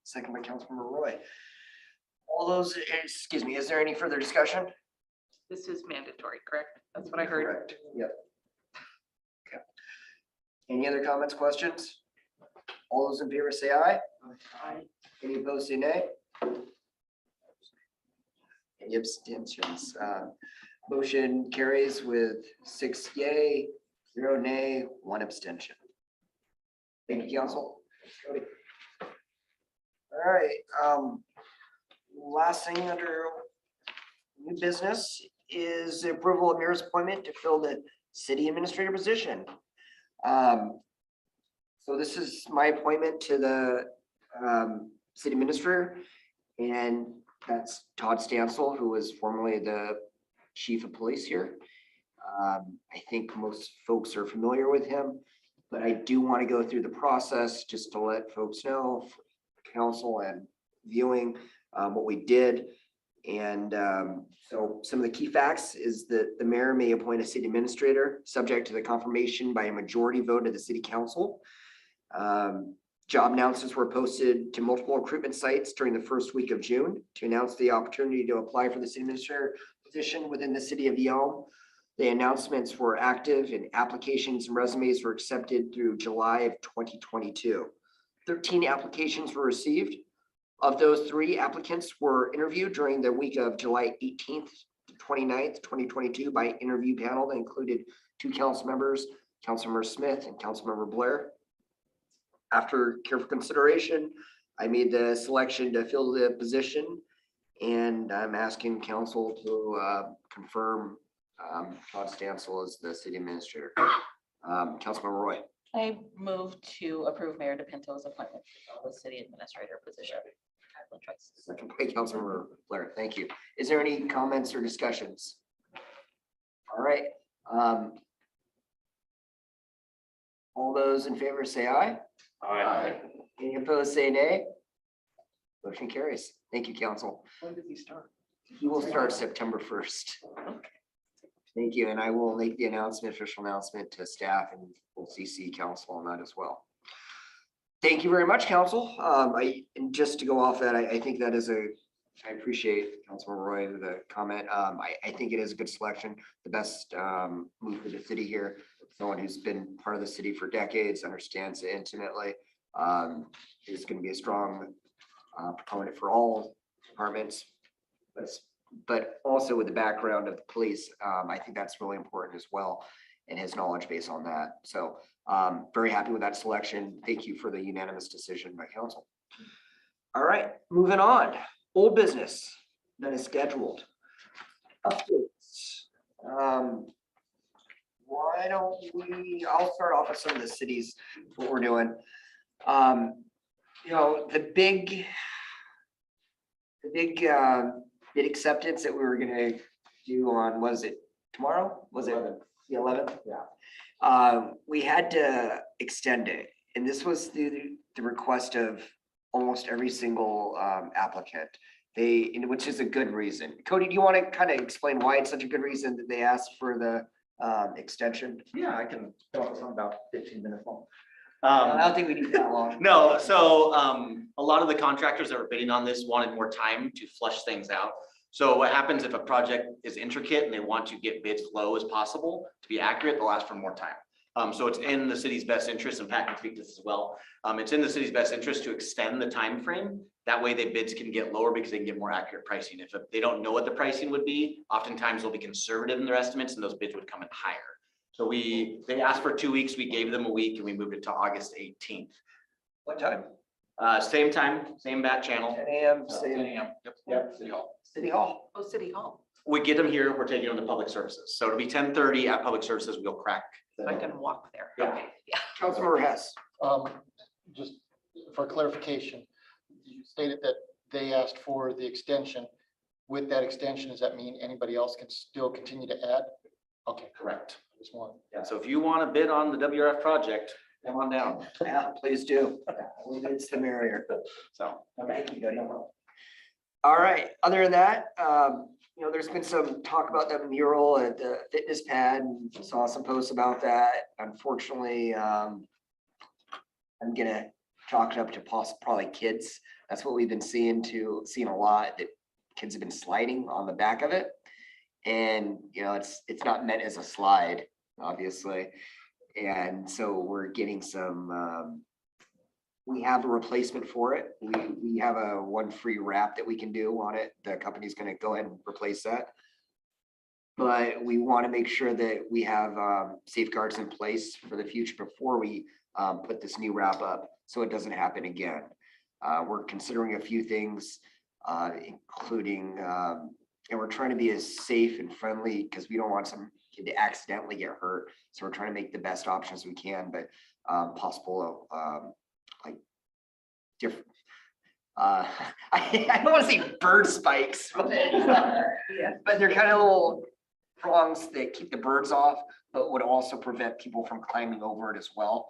Second by Councilmember Roy. All those, excuse me, is there any further discussion? This is mandatory, correct? That's what I heard. Correct. Yep. Okay. Any other comments, questions? All those in favor say aye. Aye. Any opposed, say nay. Any abstentions? Motion carries with 6 yay, 0 nay, 1 abstention. Thank you, council. All right, last thing under new business is the approval of mayor's appointment to fill the city administrator position. So this is my appointment to the city administrator, and that's Todd Stansel, who was formerly the chief of police here. I think most folks are familiar with him, but I do want to go through the process just to let folks know, council and viewing, what we did. And so some of the key facts is that the mayor may appoint a city administrator subject to the confirmation by a majority vote of the city council. Job announcements were posted to multiple recruitment sites during the first week of June to announce the opportunity to apply for the city administrator position within the city of Yelm. The announcements were active and applications and resumes were accepted through July of 2022. 13 applications were received. Of those, 3 applicants were interviewed during the week of July 18th to 29th, 2022 by interview panel that included 2 council members, Councilmember Smith and Councilmember Blair. After careful consideration, I made the selection to fill the position, and I'm asking council to confirm Todd Stansel as the city administrator. Councilmember Roy. I move to approve Mayor DePinto's appointment to the city administrator position. Second by Councilmember Blair. Thank you. Is there any comments or discussions? All right. All those in favor say aye. Aye. Any opposed, say nay. Motion carries. Thank you, council. When does he start? He will start September 1st. Thank you, and I will make the official announcement to staff, and we'll CC council on that as well. Thank you very much, council. And just to go off that, I think that is I appreciate Councilman Roy the comment. I think it is a good selection, the best move for the city here. Someone who's been part of the city for decades, understands it intimately, is going to be a strong proponent for all departments, but also with the background of the police. I think that's really important as well, and his knowledge base on that. So very happy with that selection. Thank you for the unanimous decision by council. All right, moving on. Old business that is scheduled. Updates. Why don't I'll start off with some of the cities, what we're doing. You know, the big bid acceptance that we were gonna do on, was it tomorrow? Was it The 11th? Yeah. We had to extend it, and this was the request of almost every single applicant. Which is a good reason. Cody, do you want to kind of explain why it's such a good reason that they asked for the extension? Yeah, I can talk something about 15 minutes long. I don't think we need that long. No, so a lot of the contractors that were bidding on this wanted more time to flush things out. So what happens if a project is intricate and they want to get bids low as possible, to be accurate, they'll ask for more time. So it's in the city's best interest, and Pat can speak to this as well. It's in the city's best interest to extend the time frame. That way the bids can get lower because they can get more accurate pricing. If they don't know what the pricing would be, oftentimes they'll be conservative in their estimates and those bids would come in higher. So they asked for 2 weeks, we gave them a week, and we moved it to August 18th. What time? Same time, same bat channel. 10 a.m. 10 Same. a.m. Yep, City Hall. City Hall. Oh, City Hall. We get them here, we're taking them to public services. So it'll be 10:30 at public services, we'll crack. So I can walk there. Yeah. Okay, yeah. Councilmember Hess. Just for clarification, you stated that they asked for the extension. With that extension, does that mean anybody else can still continue to add? Okay, Correct. just one. Yeah, so if you want to bid on the WRF project, come on down. Yeah, please do. It's the merrier. So. Okay. All right, other than that, there's been some talk about the mural at the fitness pad, and saw some posts about that. Unfortunately, I'm gonna chalk it up to probably kids. That's what we've been seeing a lot, that kids have been sliding on the back of it. And, it's not meant as a slide, obviously. And so we're getting some, we have a replacement for it. We have one free wrap that we can do on it. The company's gonna go ahead and replace that. But we want to make sure that we have safeguards in place for the future before we put this new wrap up, so it doesn't happen again. We're considering a few things, including, and we're trying to be as safe and friendly because we don't want some kid to accidentally get hurt. So we're trying to make the best options we can, but possible like different. I don't want to say bird spikes, but they're kind of little prongs that keep the birds off, but would also prevent people from climbing over it as well.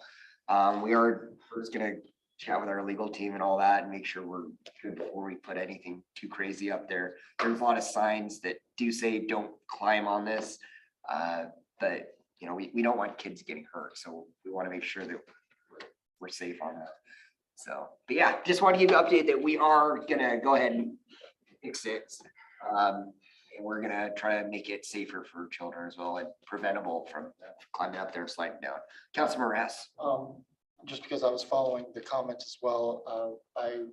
We're just gonna chat with our legal team and all that and make sure we're good before we put anything too crazy up there. There's a lot of signs that do say don't climb on this, but we don't want kids getting hurt, so we want to make sure that we're safe on that. So, but yeah, just want to give you an update that we are gonna go ahead and fix it. And we're gonna try to make it safer for children as well and preventable from climbing up there and sliding down. Councilmember Hess. Just because I was following the comments as well, I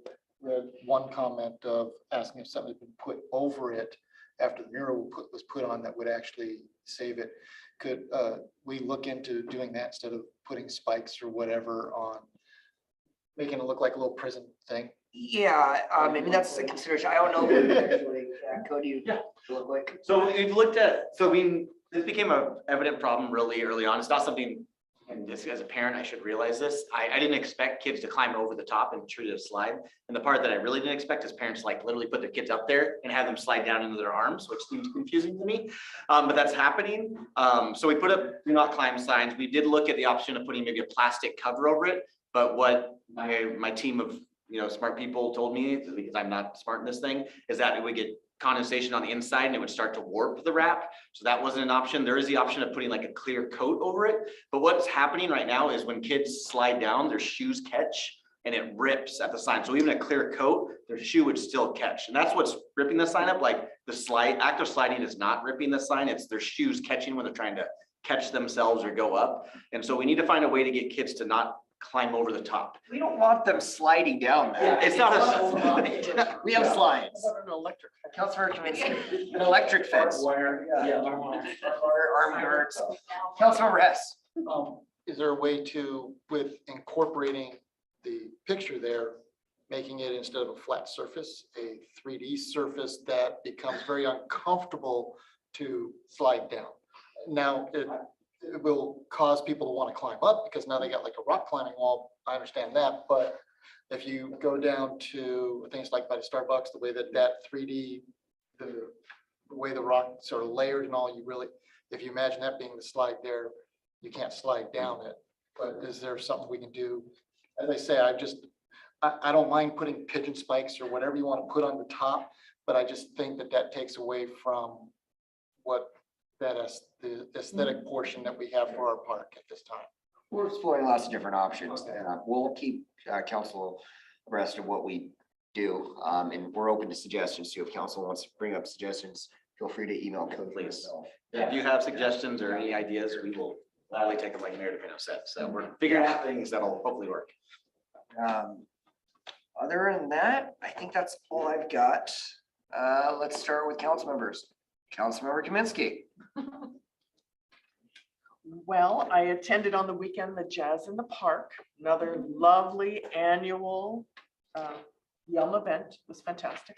read one comment of asking if something had been put over it after the mural was put on that would actually save it. Could we look into doing that instead of putting spikes or whatever on, making it look like a little prison thing? Yeah, I mean, that's a consideration. I don't know. If it actually, Cody, Yeah. look like. So we've looked at, this became an evident problem really early on. It's not something, and this, as a parent, I should realize this. I didn't expect kids to climb over the top and treat it as a slide. And the part that I really didn't expect is parents literally put their kids up there and have them slide down into their arms, which seems confusing to me. But that's happening. So we put up do not climb signs. We did look at the option of putting maybe a plastic cover over it. But what my team of smart people told me, because I'm not smart in this thing, is that it would get condensation on the inside and it would start to warp the wrap. So that wasn't an option. There is the option of putting like a clear coat over it. But what's happening right now is when kids slide down, their shoes catch and it rips at the sign. So even a clear coat, their shoe would still catch. And that's what's ripping the sign up. Like the act of sliding is not ripping the sign. It's their shoes catching when they're trying to catch themselves or go up. And so we need to find a way to get kids to not climb over the top. We don't want them sliding down there. It's not a. We have slides. What about an electric fence? Councilmember Kaminsky, an electric fence. Arm guards. Councilmember Hess. Is there a way to, with incorporating the picture there, making it instead of a flat surface, a 3D surface that becomes very uncomfortable to slide down? Now, it will cause people to want to climb up because now they got like a rock climbing wall. I understand that, but if you go down to things like by the Starbucks, the way that 3D, the way the rock sort of layered and all, if you imagine that being the slide there, you can't slide down it. But is there something we can do? As I say, I don't mind putting pigeon spikes or whatever you want to put on the top, but I just think that takes away from what the aesthetic portion that we have for our park at this time. We're exploring lots of different options, and we'll keep council abreast of what we do. And we're open to suggestions too. If council wants to bring up suggestions, feel free to email Cody. Please. If you have suggestions or any ideas, we will gladly take them like Mayor DePino said. So we're figuring out things that'll hopefully work. Other than that, I think that's all I've got. Let's start with council members. Councilmember Kaminsky. Well, I attended on the weekend the Jazz in the Park, another lovely annual Yelm event. It was fantastic.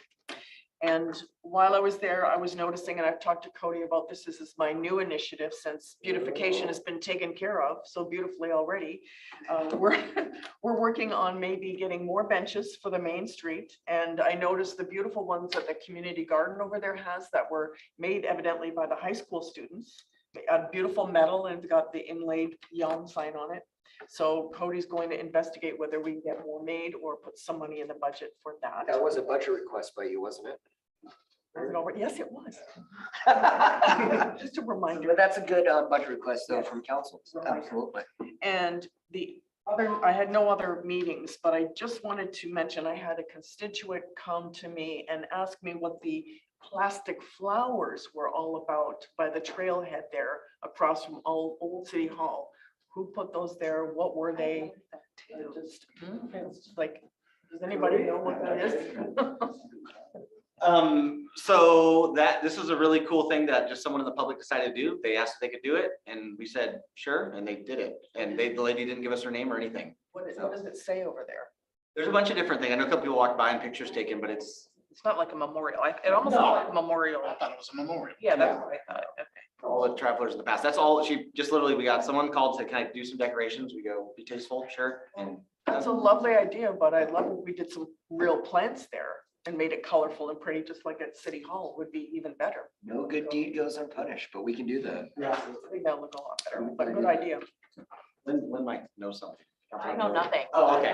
And while I was there, I was noticing, and I've talked to Cody about this is my new initiative since beautification has been taken care of so beautifully already. We're working on maybe getting more benches for the main street. And I noticed the beautiful ones that the community garden over there has that were made evidently by the high school students. A beautiful metal and got the inlaid Yelm sign on it. So Cody's going to investigate whether we can get more made or put some money in the budget for that. That was a budget request by you, wasn't it? Was it over? Yes, it was. Just a But reminder. that's a good budget request though from council. Absolutely. And the other, I had no other meetings, but I just wanted to mention, I had a constituent come to me and ask me what the plastic flowers were all about by the trailhead there across from Old City Hall. Who put those there? What were they? It's like, does anybody know what that is? So this was a really cool thing that just someone in the public decided to do. They asked if they could do it and we said, sure, and they did it. And the lady didn't give us her name or anything. What does it say over there? There's a bunch of different things. I know a couple people walked by and pictures taken, but it's It's not like a memorial. It almost looks like a memorial. I thought it was a memorial. Yeah, that's what I thought. Okay. all the travelers in the past. That's all. She just literally, we got someone called to, can I do some decorations? We go, be tasteful, sure. And That's a lovely idea, but I'd love if we did some real plants there and made it colorful and pretty, just like at City Hall would be even better. No good deed goes unpunished, but we can do that. Yeah, I think that'll look a lot better, but good idea. Lynn might know something. I know nothing. Oh, okay.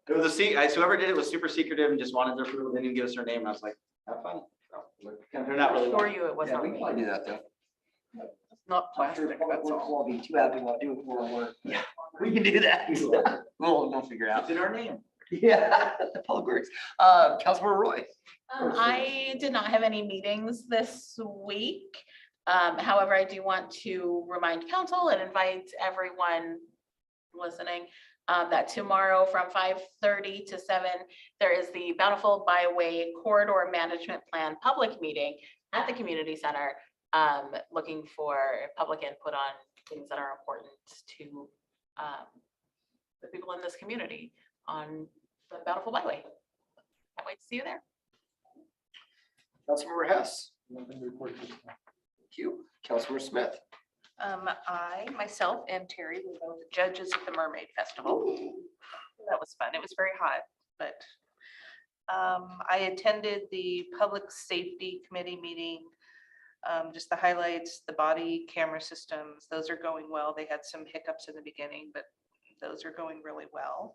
It was whoever did it was super secretive and just wanted their approval. They didn't give us their name. I was like, have fun. So, they're not really. Assure you it was Yeah, not we can me. probably do that though. It's not plastic, that's all. We'll be too happy about doing more work. Yeah, we can do that. We'll figure it out. It's in our name. Yeah, the public works. Councilmember Roy. I did not have any meetings this week. However, I do want to remind council and invite everyone listening that tomorrow from 5:30 to 7, there is the Bountiful Byway Corridor Management Plan public meeting at the community center, looking for public input on things that are important to the people in this community on the Bountiful Byway. Can't wait to see you there. Councilmember Hess. Nothing to report this time. Thank you. Councilmember Smith. I, myself, and Terry were both judges at the Mermaid Festival. That was fun. It was very hot, but I attended the Public Safety Committee meeting. Just the highlights, the body camera systems, those are going well. They had some hiccups in the beginning, but those are going really well.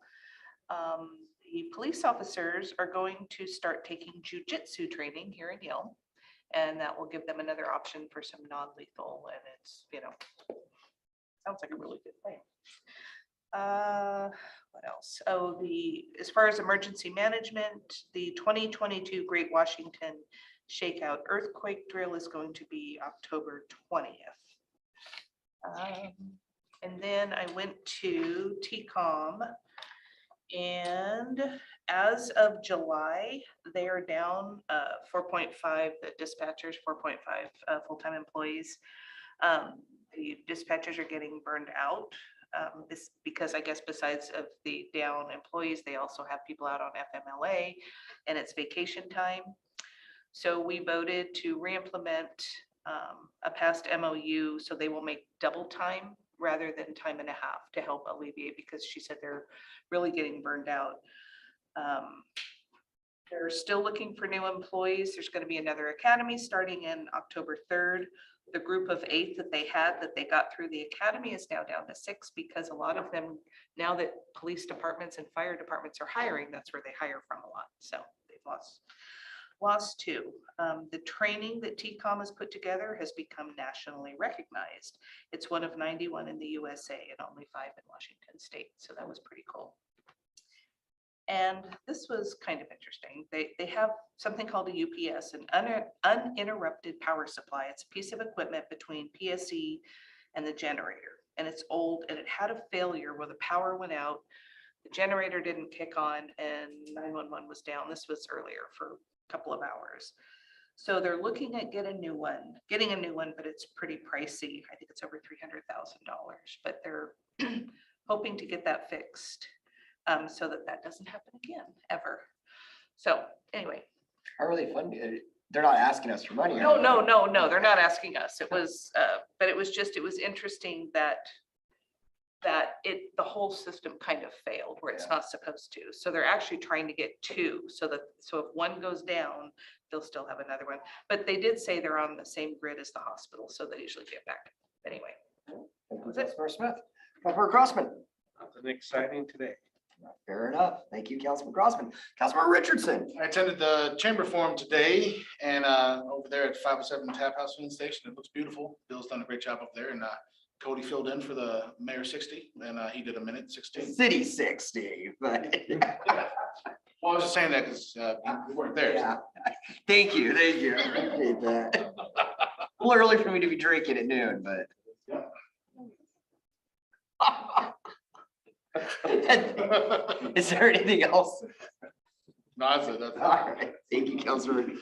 The police officers are going to start taking jujitsu training here in Yelm. And that will give them another option for some non-lethal, and it's, sounds like a really good thing. What else? Oh, as far as emergency management, the 2022 Great Washington Shakeout Earthquake Drill is going to be October 20th. And then I went to TCOM, and as of July, they are down 4.5, the dispatchers, 4.5 full-time employees. The dispatchers are getting burned out. This because I guess besides of the down employees, they also have people out on FMLA and it's vacation time. So we voted to re-implement a past MOU, so they will make double time rather than time and a half to help alleviate, because she said they're really getting burned out. They're still looking for new employees. There's going to be another academy starting in October 3rd. the group of 8 that they had that they got through the academy is now down to 6 because a lot of them, now that police departments and fire departments are hiring, that's where they hire from a lot. So they've lost 2. The training that TCOM has put together has become nationally recognized. It's one of 91 in the USA and only 5 in Washington State. So that was pretty cool. And this was kind of interesting. They have something called a UPS, an uninterrupted power supply. It's a piece of equipment between PSE and the generator. And it's old and it had a failure where the power went out. The generator didn't kick on and 911 was down. This was earlier for a couple of hours. So they're looking at getting a new one, but it's pretty pricey. I think it's over $300,000, but they're hoping to get that fixed. So that doesn't happen again, ever. So anyway. How are they funding? They're not asking us for money. No, are no, they're not asking us. It was, but it was interesting that the whole system kind of failed where it's not supposed to. So they're actually trying to get 2 so if one goes down, they'll still have another one. But they did say they're on the same grid as the hospital, so they usually get back. Anyway. Thank you, Councilmember Smith. Councilmember Crossman. Nothing exciting today. Fair enough. Thank you, Councilman Crossman. Councilmember Richardson. I attended the chamber forum today and over there at 507 Tap House Filling Station. It looks beautiful. Bill's done a great job up there and Cody filled in for the mayor 60 and he did a minute 16. City 60, but. Well, I was just saying that because you weren't there. Yeah. Thank you. I appreciate that. A little early for me to be drinking at noon, but. Is there anything else? No, that's it. That's it. All right. Thank you, Councilmember.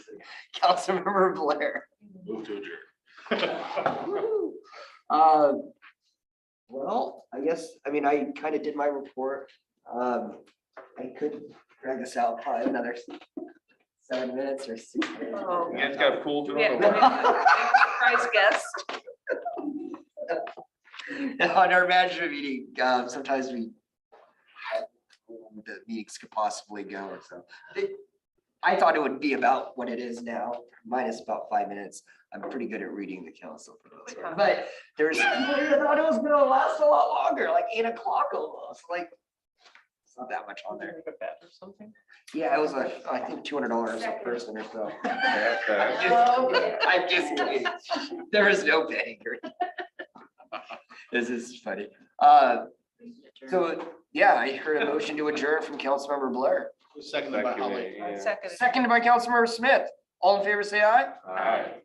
Councilmember Blair. Move to adjourn. Well, I kind of did my report. I could drag this out probably another 7 minutes or 6 minutes. Oh. You guys got a pool too? Yeah, surprise guest. On our management meeting, sometimes the meetings could possibly go, so. I thought it would be about what it is now, minus about 5 minutes. I'm pretty good at reading the council for those, but there's, I thought it was gonna last a lot longer, like 8 o'clock almost, like. It's not that much on there. Or something. Yeah, it was I think $200 a person or so. Okay. I'm just kidding. There is no paying. This is funny. So, yeah, I heard a motion to adjourn from Councilmember Blair. Seconded by Holly. Second. Seconded by Councilmember Smith. All in favor, say aye. All right.